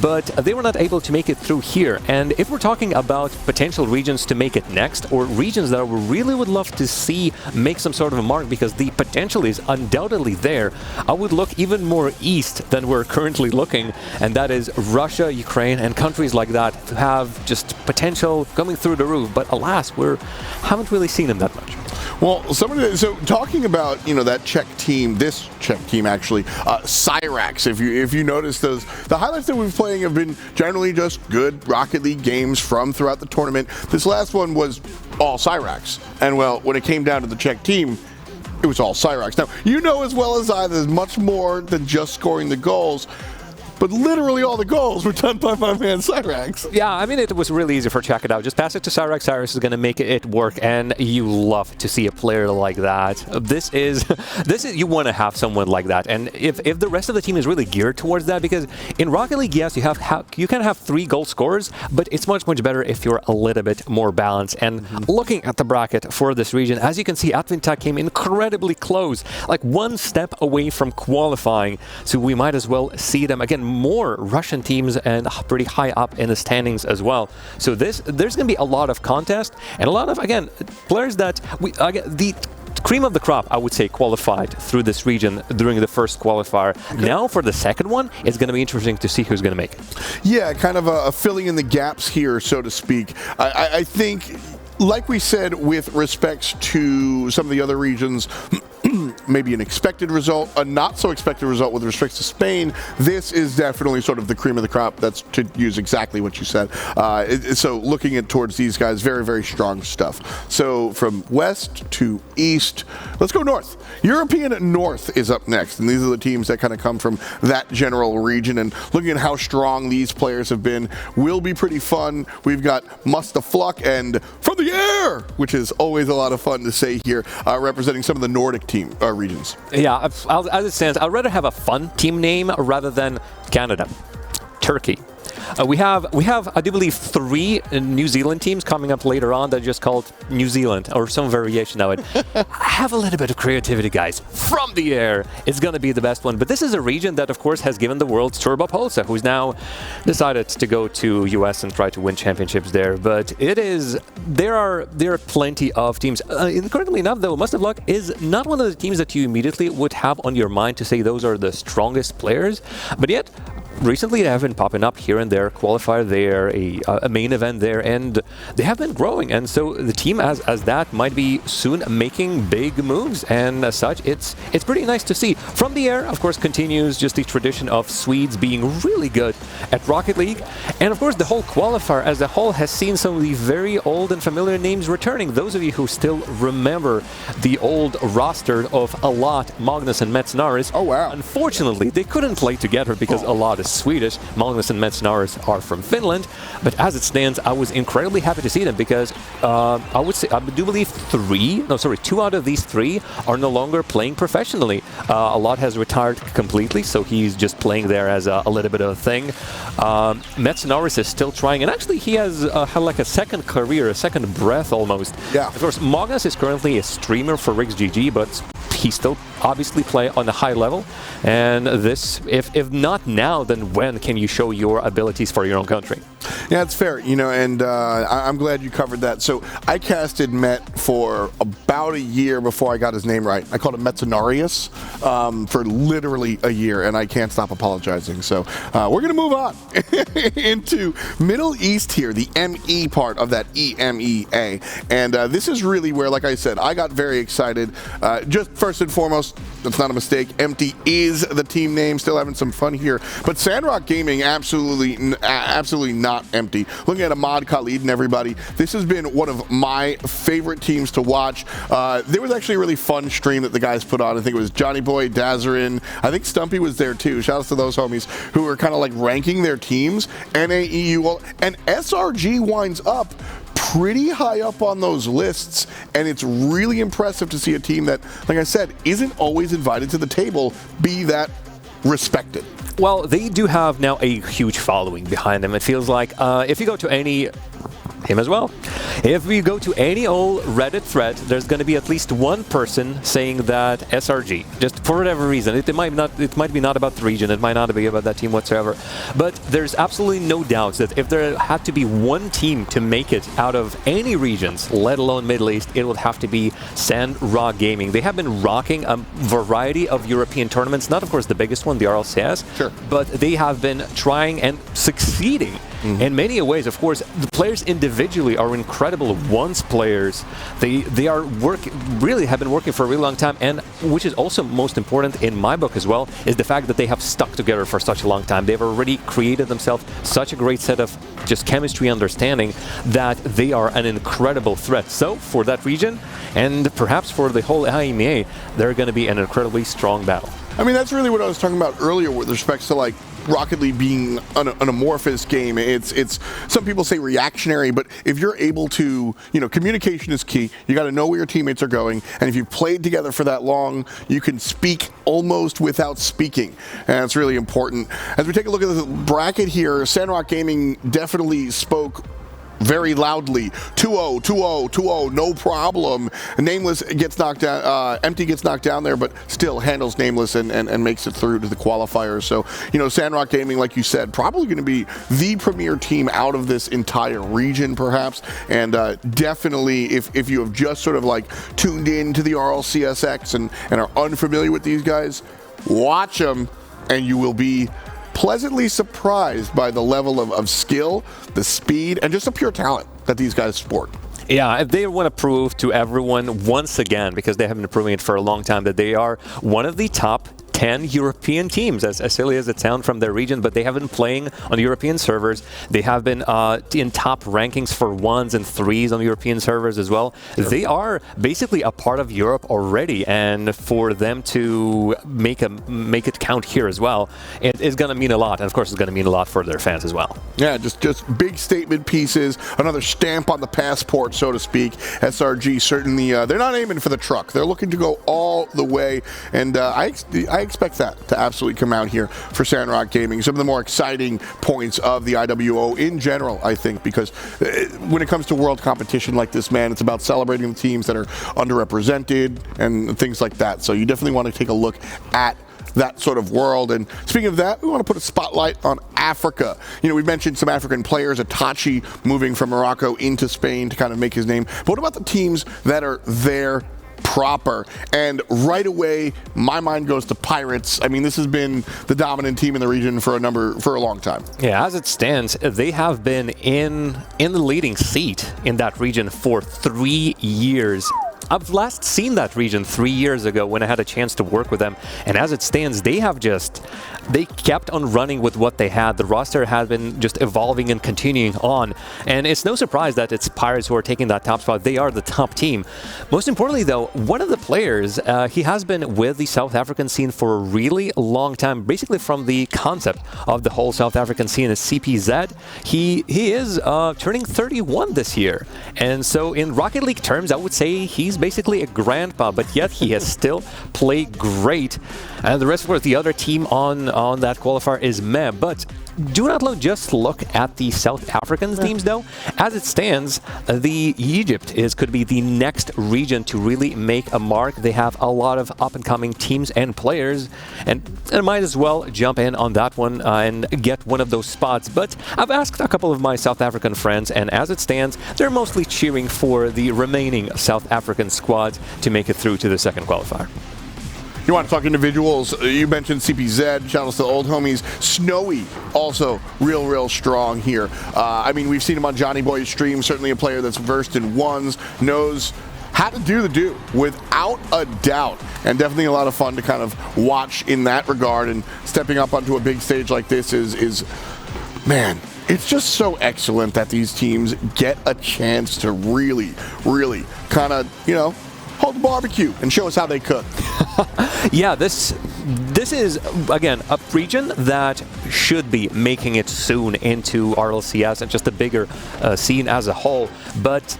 but they were not able to make it through here. And if we're talking about potential regions to make it next, or regions that we really would love to see make some sort of a mark, because the potential is undoubtedly there, I would look even more east than we're currently looking, and that is Russia, Ukraine, and countries like that to have just potential coming through the roof. But alas, we haven't really seen them that much. Well, so talking about that Czech team, this Czech team actually, Cyrax. If you notice those, the highlights that we've been playing have been generally just good Rocket League games from throughout the tournament. This last one was all Cyrax, and well, when it came down to the Czech team, it was all Cyrax. Now, you know as well as I, there's much more than just scoring the goals. But literally all the goals were done by my man Cyrax. Yeah, I mean, it was really easy for Check It Out. Just pass it to Cyrax. Cyrax is going to make it work, and you love to see a player like that. This is you want to have someone like that. And if the rest of the team is really geared towards that, because in Rocket League, yes, you can have 3 goal scorers, but it's much better if you're a little bit more balanced. And looking at the bracket for this region, as you can see, Advinta came incredibly close, like one step away from qualifying. So we might as well see them again. More Russian teams and pretty high up in the standings as well. So there's going to be a lot of contest and a lot of, again, players that the cream of the crop, I would say, qualified through this region during the first qualifier. Okay. Now for the second one, it's going to be interesting to see who's going to make it. Yeah, kind of a filling in the gaps here, so to speak. I think, like we said, with respects to some of the other regions, maybe an expected result, a not so expected result with respect to Spain. This is definitely sort of the cream of the crop. That's to use exactly what you said. So looking at towards these guys, very strong stuff. So from west to east, let's go north. European North is up next, and these are the teams that kind of come from that general region. And looking at how strong these players have been will be pretty fun. We've got Mustafluck and From the Air, which is always a lot of fun to say here, representing some of the Nordic regions. Yeah, as it stands, I'd rather have a fun team name rather than Canada, Turkey. We have, I do believe, 3 New Zealand teams coming up later on that are just called New Zealand or some variation of it. Have a little bit of creativity, guys. From the Air is going to be the best one. But this is a region that, of course, has given the world Turbo Polsa, who's now decided to go to US and try to win championships there. But there are plenty of teams. Currently enough, though, Mustafluck is not one of the teams that you immediately would have on your mind to say those are the strongest players. But yet, recently they have been popping up here and there, qualifier there, a main event there, and they have been growing. And so the team as that might be soon making big moves, and as such, it's pretty nice to see. From the Air, of course, continues just the tradition of Swedes being really good at Rocket League. And of course, the whole qualifier as a whole has seen some of the very old and familiar names returning. Those of you who still remember the old roster of Alat, Magnus, and Metznaris. Oh, wow. Unfortunately, they couldn't play together because Alat is is Swedish. Magnus and Metsnaris are from Finland. But as it stands, I was incredibly happy to see them because I do believe 2 out of these 3 are no longer playing professionally. A lot has retired completely, so he's just playing there as a little bit of a thing. Metsnaris is still trying, and actually he has had like a second career, a second breath almost. Yeah. Of course, Magnus is currently a streamer for RigsGG, but he still obviously play on a high level. And this, if not now, then when can you show your abilities for your own country? Yeah, it's fair, and I'm glad you covered that. So I casted Met for about a year before I got his name right. I called him Metsanarius for literally a year, and I can't stop apologizing. So we're going to move on into Middle East here, the ME part of that EMEA. And this is really where, like I said, I got very excited. Just first and foremost, that's not a mistake. Empty is the team name. Still having some fun here. But Sandrock Gaming, absolutely not empty. Looking at Ahmad Khalid and everybody, this has been one of my favorite teams to watch. There was actually a really fun stream that the guys put on. I think it was Johnny Boy, Dazarin. I think Stumpy was there too. Shout out to those homies who were kind of like ranking their teams. NAEU, and SRG winds up pretty high up on those lists, and it's really impressive to see a team that, like I said, isn't always invited to the table be that respected. Well, they do have now a huge following behind them. It feels like if you go to any... Him as well. If we go to any old Reddit thread, there's going to be at least one person saying that SRG, just for whatever reason. It might be not about the region, it might not be about that team whatsoever. But there's absolutely no doubt that if there had to be one team to make it out of any regions, let alone Middle East, it would have to be Sandrock Gaming. They have been rocking a variety of European tournaments, not of course the biggest one, the RLCS, sure, but they have been trying and succeeding. In many ways, of course, the players individually are incredible once players. They are really have been working for a really long time, and which is also most important in my book as well, is the fact that they have stuck together for such a long time. They've already created themselves such a great set of just chemistry understanding that they are an incredible threat. So for that region, and perhaps for the whole IMEA, they're going to be an incredibly strong battle. I mean, that's really what I was talking about earlier with respect to like Rocket League being an amorphous game. It's some people say reactionary, but if you're able to, communication is key. You got to know where your teammates are going, and if you've played together for that long, you can speak almost without speaking, and it's really important. As we take a look at the bracket here, Sandrock Gaming definitely spoke very loudly. 2-0, 2-0, 2-0, no problem. Nameless gets knocked down, Empty gets knocked down there, but still handles Nameless and makes it through to the qualifiers. So, Sandrock Gaming, like you said, probably going to be the premier team out of this entire region, perhaps. And definitely, if you have just sort of like tuned in to the RLCSX and are unfamiliar with these guys, watch them and you will be pleasantly surprised by the level of skill, the speed, and just the pure talent that these guys sport. Yeah, they want to prove to everyone once again, because they have been proving it for a long time, that they are one of the top 10 European teams, as silly as it sounds, from their region, but they have been playing on European servers. They have been in top rankings for 1s and 3s on European servers as well. Sure. They are basically a part of Europe already, and for them to make it count here as well, it is going to mean a lot, and of course it's going to mean a lot for their fans as well. Yeah, just big statement pieces, another stamp on the passport, so to speak. SRG certainly, they're not aiming for the truck. They're looking to go all the way, and I expect that to absolutely come out here for Sandrock Gaming. Some of the more exciting points of the IWO in general, I think, because when it comes to world competition like this, man, it's about celebrating the teams that are underrepresented and things like that. So you definitely want to take a look at that sort of world. And speaking of that, we want to put a spotlight on Africa. We've mentioned some African players, Itachi moving from Morocco into Spain to kind of make his name. But what about the teams that are there proper? And right away, my mind goes to Pirates. I mean, this has been the dominant team in the region for a long time. Yeah, as it stands, they have been in the leading seat in that region for 3 years. I've last seen that region 3 years ago when I had a chance to work with them, and as it stands, they kept on running with what they had. The roster has been just evolving and continuing on, and it's no surprise that it's Pirates who are taking that top spot. They are the top team. Most importantly, though, one of the players, he has been with the South African scene for a really long time, basically from the concept of the whole South African scene is CPZ. He is turning 31 this year, and so in Rocket League terms, I would say he's basically a grandpa, but yet he has still played great. And the rest, of course, the other team on that qualifier is meh, but do not just look at the South African teams, though. As it stands, the Egypt could be the next region to really make a mark. They have a lot of up-and-coming teams and players, and I might as well jump in on that one and get one of those spots. But I've asked a couple of my South African friends, and as it stands, they're mostly cheering for the remaining South African squads to make it through to the second qualifier. You want to talk individuals? You mentioned CPZ. Shout out to the old homies. Snowy, also real strong here. I mean, we've seen him on Johnny Boy's stream. Certainly a player that's versed in ones, knows how to do the do without a doubt, and definitely a lot of fun to kind of watch in that regard. And stepping up onto a big stage like this is man, it's just so excellent that these teams get a chance to really kind of, hold the barbecue and show us how they cook. Yeah, this is, again, a region that should be making it soon into RLCS and just a bigger scene as a whole, but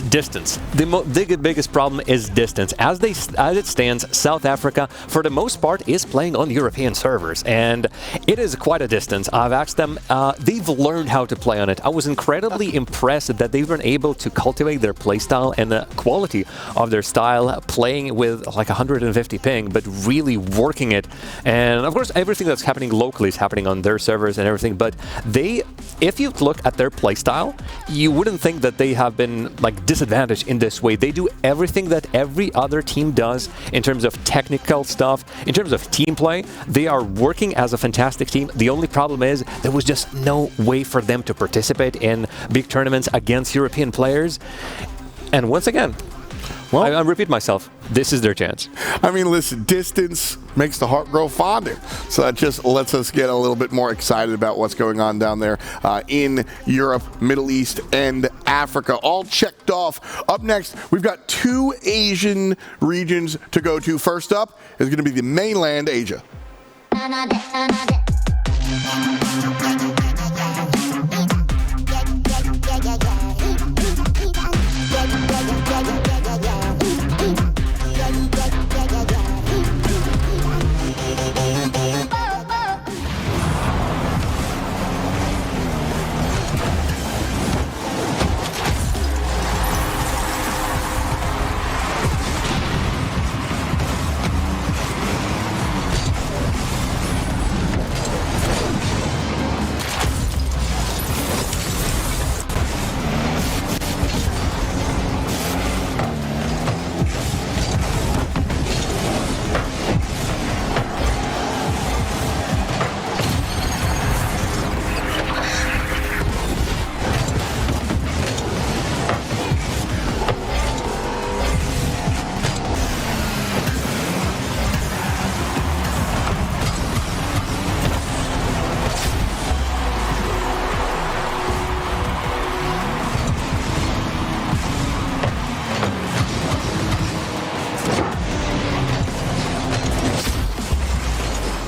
distance. The biggest problem is distance. As it stands, South Africa, for the most part, is playing on European servers, and it is quite a distance. I've asked them, they've learned how to play on it. I was incredibly impressed that they've been able to cultivate their playstyle and the quality of their style, playing with like 150 ping, but really working it. And of course, everything that's happening locally is happening on their servers and everything, but if you look at their playstyle, you wouldn't think that they have been like disadvantaged in this way. They do everything that every other team does in terms of technical stuff, in terms of team play. They are working as a fantastic team. The only problem is there was just no way for them to participate in big tournaments against European players. And once again, well, I repeat myself, this is their chance. I mean, listen, distance makes the heart grow fonder. So that just lets us get a little bit more excited about what's going on down there in Europe, Middle East, and Africa. All checked off. Up next, we've got 2 Asian regions to go to. First up is going to be the mainland Asia.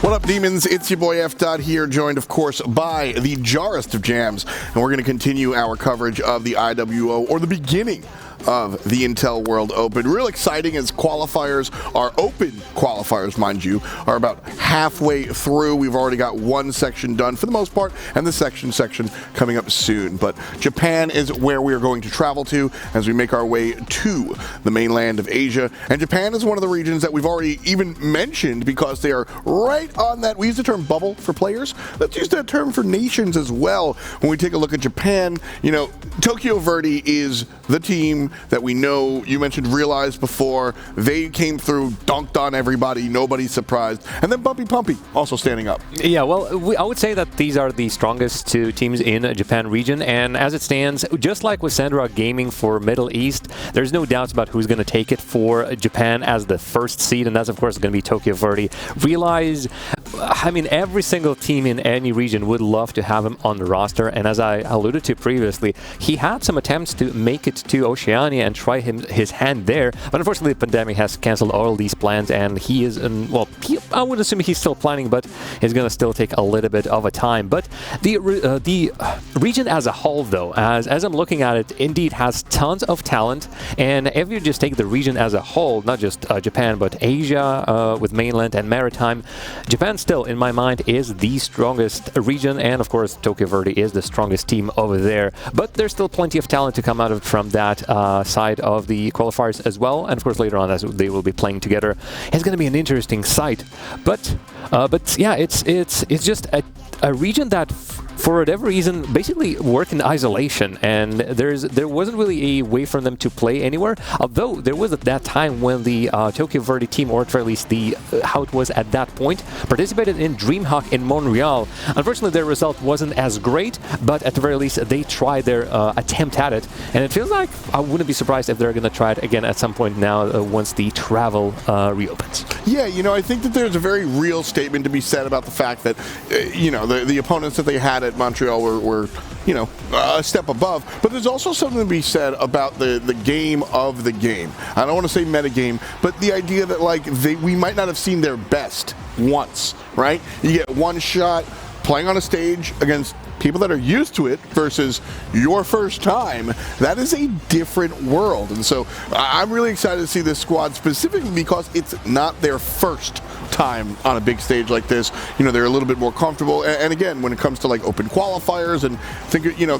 What up, demons? It's your boy F. here, joined, of course, by the jarrest of jams. And we're going to continue our coverage of the IWO, or the beginning of the Intel World Open. Real exciting as qualifiers, our open qualifiers, mind you, are about halfway through. We've already got one section done for the most part, and the section coming up soon. But Japan is where we are going to travel to as we make our way to the mainland of Asia. And Japan is one of the regions that we've already even mentioned because they are right on that. We use the term bubble for players. Let's use that term for nations as well. When we take a look at Japan, Tokyo Verde is the team team that we know, you mentioned Realize before. They came through, dunked on everybody, nobody's surprised. And then Bumpy Pumpy also standing up. Yeah, well, I would say that these are the strongest two teams in the Japan region, and as it stands, just like with Sandra Gaming for Middle East, there's no doubts about who's going to take it for Japan as the first seed, and that's of course going to be Tokyo Verde. Realize, I mean, every single team in any region would love to have him on the roster, and as I alluded to previously, he had some attempts to make it to Oceania and try his hand there, but unfortunately the pandemic has cancelled all these plans, and he is, I would assume he's still planning, but it's going to still take a little bit of a time. But the region as a whole, though, as I'm looking at it, indeed has tons of talent, and if you just take the region as a whole, not just Japan, but Asia with Mainland and Maritime, Japan still, in my mind, is the strongest region, and of course Tokyo Verde is the strongest team over there. But there's still plenty of talent to come out of from that side of the qualifiers as well, and of course later on as they will be playing together, it's going to be an interesting sight. But yeah, it's just a region that, for whatever reason, basically worked in isolation, and there wasn't really a way for them to play anywhere. Although there was at that time when the Tokyo Verde team, or at least how it was at that point, participated in DreamHack in Montreal. Unfortunately, their result wasn't as great, but at the very least, they tried their attempt at it, and it feels like I wouldn't be surprised if they're going to try it again at some point now once the travel reopens. Yeah, I think that there's a very real statement to be said about the fact that, the opponents that they had at Montreal were a step above, but there's also something to be said about the game of the game. I don't want to say metagame, but the idea that we might not have seen their best once, right? You get one shot playing on a stage against people that are used to it versus your first time. That is a different world, and so I'm really excited to see this squad, specifically because it's not their first time on a big stage like this. They're a little bit more comfortable, and again, when it comes to Open Qualifiers, and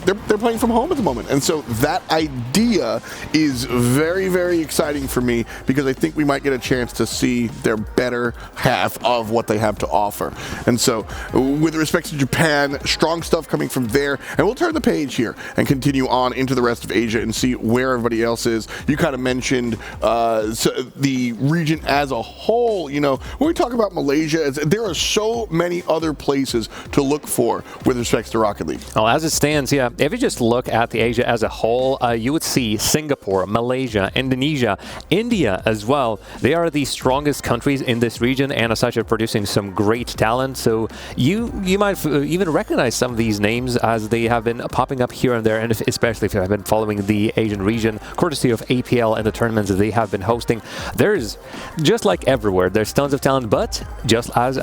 they're playing from home at the moment, and so that idea is very, very exciting for me, because I think we might get a chance to see their better half of what they have to offer. And so with respect to Japan, strong stuff coming from there, and we'll turn the page here and continue on into the rest of Asia and see where everybody else is. You kind of mentioned the region as a whole. When we talk about Malaysia, there are so many other places to look for with respect to Rocket League. Well, as it stands, yeah, if you just look at the Asia as a whole, you would see Singapore, Malaysia, Indonesia, India as well. They are the strongest countries in this region, and as such are producing some great talent. So you might even recognize some of these names as they have been popping up here and there, and especially if you have been following the Asian region, courtesy of APL and the tournaments that they have been hosting. There's, just like everywhere, there's tons of talent, but just as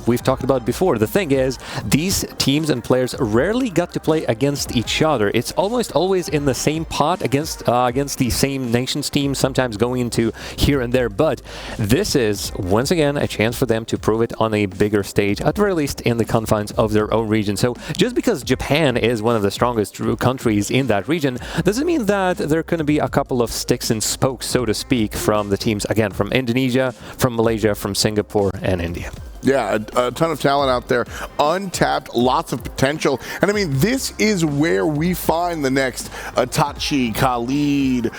we've talked about before, the thing is, these teams and players rarely got to play against each other. It's almost always in the same pot against the same nations team, sometimes going into here and there, but this is, once again, a chance for them to prove it on a bigger stage, at the very least in the confines of their own region. So just because Japan is one of the strongest countries in that region doesn't mean that there are going to be a couple of sticks and spokes, so to speak, from the teams, again, from Indonesia, from Malaysia, from Singapore, and India. Yeah, a ton of talent out there, untapped, lots of potential. And I mean, this is where we find the next Itachi, Khalid,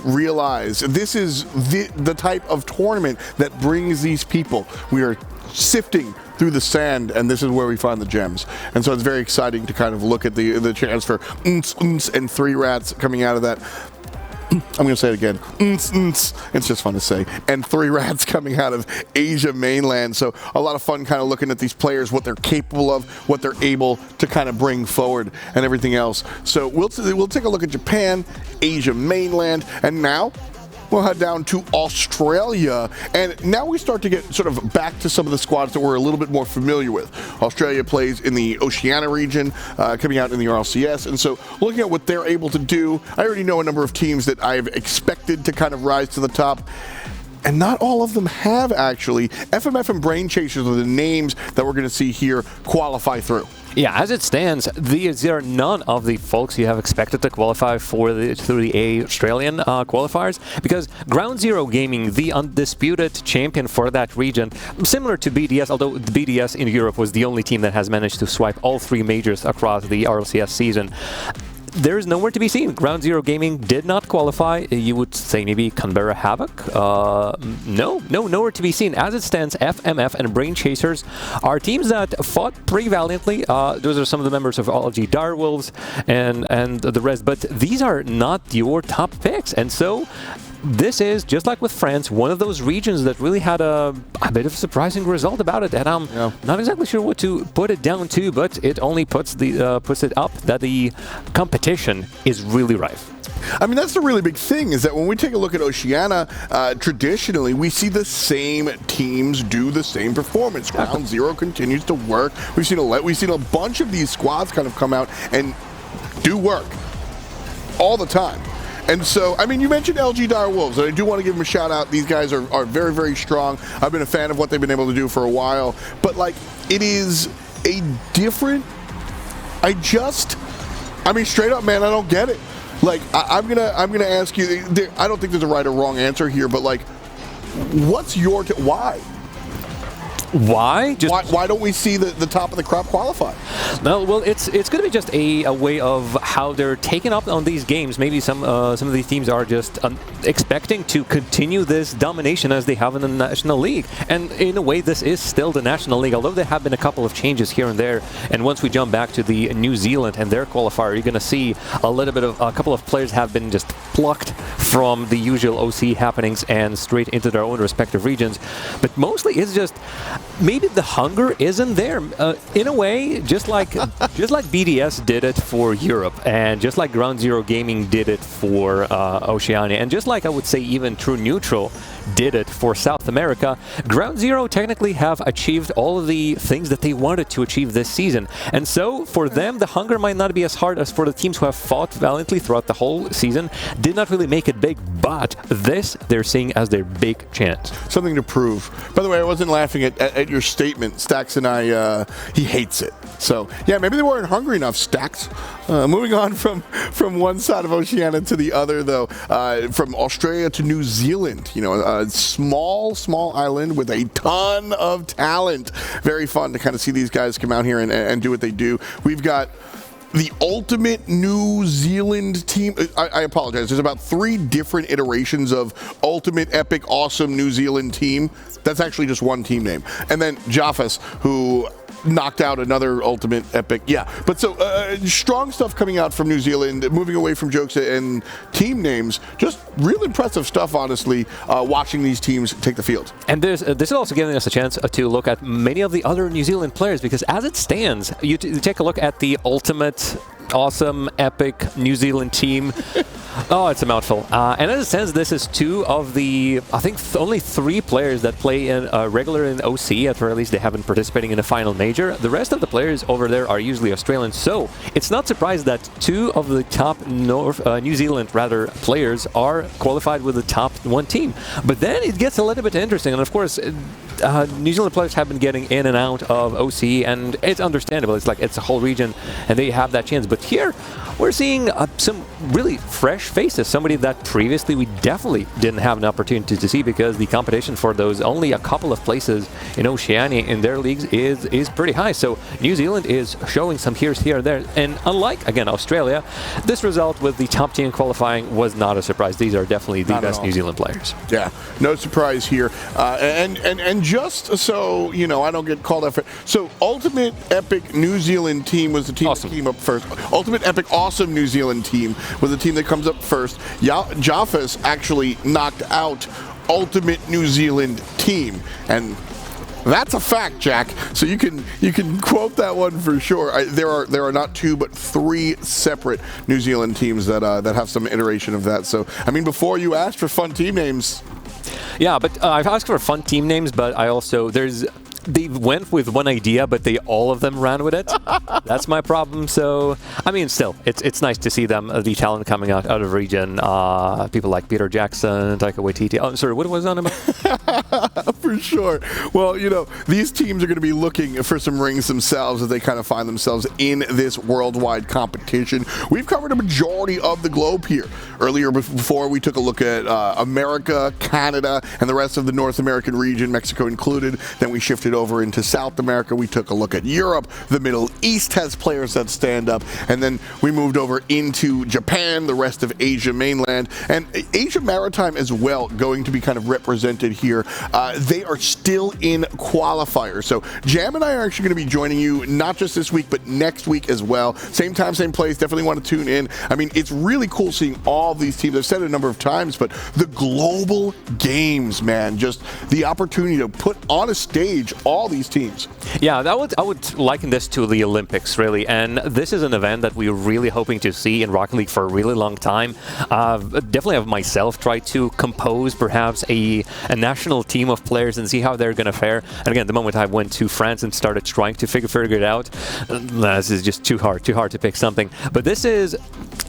Realize. This is the type of tournament that brings these people. We are sifting through the sand, and this is where we find the gems. And so it's very exciting to kind of look at the chance for and 3 rats coming out of that. I'm going to say it again. It's just fun to say. And 3 rats coming out of Asia mainland. So a lot of fun kind of looking at these players, what they're capable of, what they're able to kind of bring forward, and everything else. So we'll take a look at Japan, Asia mainland, and now we'll head down to Australia, and now we start to get sort of back to some of the squads that we're a little bit more familiar with. Australia plays in the Oceania region, coming out in the RLCS, and so looking at what they're able to do, I already know a number of teams that I've expected to kind of rise to the top, and not all of them have, actually. FMF and Brain Chasers are the names that we're going to see here qualify through. Yeah, as it stands, there are none of the folks you have expected to qualify through the Australian qualifiers, because Ground Zero Gaming, the undisputed champion for that region, similar to BDS, although the BDS in Europe was the only team that has managed to swipe all 3 majors across the RLCS season. there's nowhere to be seen. Ground Zero Gaming did not qualify. You would say maybe Canberra Havoc? Nowhere to be seen. As it stands, FMF and Brain Chasers are teams that fought pretty valiantly. Those are some of the members of LG Direwolves and the rest, but these are not your top picks. And so this is, just like with France, one of those regions that really had a bit of a surprising result about it, and I'm not exactly sure what to put it down to, but it only puts it up that the competition is really rife. I mean, that's the really big thing, is that when we take a look at Oceania, traditionally, we see the same teams do the same performance. Ground Zero continues to work. We've seen a bunch of these squads kind of come out and do work all the time. And so, I mean, you mentioned LG Direwolves, and I do want to give them a shout out. These guys are very, very strong. I've been a fan of what they've been able to do for a while. But, like, it is a different... I mean, straight up, man, I don't get it. Like, I'm gonna ask you, I don't think there's a right or wrong answer here, but, like, what's your... why? Why? Why don't we see the top of the crop qualify? No, well, it's going to be just a way of how they're taking up on these games. Maybe some of these teams are just expecting to continue this domination as they have in the National League. And in a way, this is still the National League, although there have been a couple of changes here and there. And once we jump back to the New Zealand and their qualifier, you're going to see a couple of players have been just plucked from the usual OC happenings and straight into their own respective regions. But mostly it's just maybe the hunger isn't there. In a way, just like BDS did it for Europe, and just like Ground Zero Gaming did it for Oceania, and just like I would say even True Neutral did it for South America, Ground Zero technically have achieved all of the things that they wanted to achieve this season. And so for them, the hunger might not be as hard as for the teams who have fought valiantly throughout the whole season, did not really make it big, but this they're seeing as their big chance. Something to prove. By the way, I wasn't laughing at your statement. Stacks and I, he hates it. So, yeah, maybe they weren't hungry enough, Stacks. Moving on from one side of Oceania to the other, though, from Australia to New Zealand, you know, a small island with a ton of talent. Very fun to kind of see these guys come out here and do what they do. We've got the ultimate New Zealand team. I apologize. There's about 3 different iterations of ultimate epic awesome New Zealand team. That's actually just one team name. And then Jaffas, who knocked out another ultimate epic. Yeah, but so strong stuff coming out from New Zealand, moving away from jokes and team names. Just real impressive stuff, honestly, watching these teams take the field. And this is also giving us a chance to look at many of the other New Zealand players, because as it stands, you take a look at the ultimate awesome epic New Zealand team. Oh, it's a mouthful. And as it stands, this is 2 of the, I think, only 3 players that play in regular in OC. At the very least, they haven't participating in a final major. The rest of the players over there are usually Australian. So it's not surprised that 2 of the top New Zealand players are qualified with the top 1 team. But then it gets a little bit interesting. And of course, New Zealand players have been getting in and out of OC, and it's understandable. It's like it's a whole region, and they have that chance. But here, we're seeing some really fresh faces, somebody that previously we definitely didn't have an opportunity to see, because the competition for those only a couple of places in Oceania in their leagues is pretty high. So New Zealand is showing some here and there. And unlike, again, Australia, this result with the top team qualifying was not a surprise. These are definitely the best New Zealand players. Yeah, no surprise here. And just so, you know, I don't get called out for it. So Ultimate Epic New Zealand team was the team that came up first. Ultimate Epic Awesome New Zealand team was the team that comes up first. Jaffas actually knocked out Ultimate New Zealand team, and that's a fact, Jack. So you can quote that one for sure. There are not 2 but 3 separate New Zealand teams that have some iteration of that. So I mean, before you asked for fun team names. Yeah, but I've asked for fun team names, but I also they went with one idea, but all of them ran with it. That's my problem. So, I mean, still, it's nice to see them, the talent coming out of region. People like Peter Jackson, Taika Waititi. Oh, sorry, what was on him? For sure. Well, you know, these teams are going to be looking for some rings themselves as they kind of find themselves in this worldwide competition. We've covered a majority of the globe here. Earlier, before, we took a look at America, Canada, and the rest of the North American region, Mexico included. Then we shifted over into South America. We took a look at Europe. The Middle East has players that stand up. And then we moved over into Japan, the rest of Asia mainland, and Asia Maritime as well, going to be kind of represented here. They are still in qualifiers. So Jam and I are actually going to be joining you not just this week, but next week as well. Same time, same place. Definitely want to tune in. I mean, it's really cool seeing all these teams. I've said it a number of times, but the global games, man, just the opportunity to put on a stage all these teams. Yeah, I would liken this to the Olympics, really. And this is an event that we're really hoping to see in Rocket League for a really long time. Definitely have myself tried to compose perhaps a national team of players and see how they're going to fare. And again, the moment I went to France and started trying to figure it out, this is just too hard to pick something. But this is,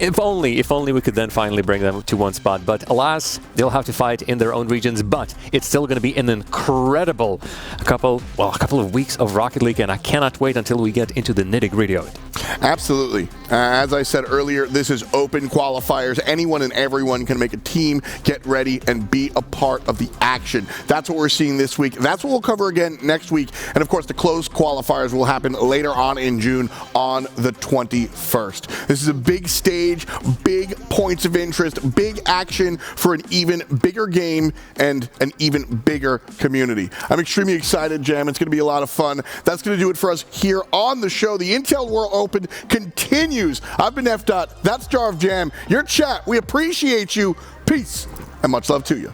if only we could then finally bring them to one spot. But alas, they'll have to fight in their own regions. But it's still going to be an incredible couple of weeks of Rocket League, and I cannot wait until we get into the nitty-gritty of it. Absolutely. As I said earlier, this is Open Qualifiers. Anyone and everyone can make a team, get ready, and be a part of the action. That's what we're seeing this week. That's what we'll cover again next week. And of course, the Closed Qualifiers will happen later on in June on the 21st. This is a big stage, big points of interest, big action for an even bigger game and an even bigger community. I'm extremely excited, Jam. It's going to be a lot of fun. That's going to do it for us here on the show. The Intel World Open continues. I've been F. That's Jar of Jam. Your chat. We appreciate you. Peace and much love to you.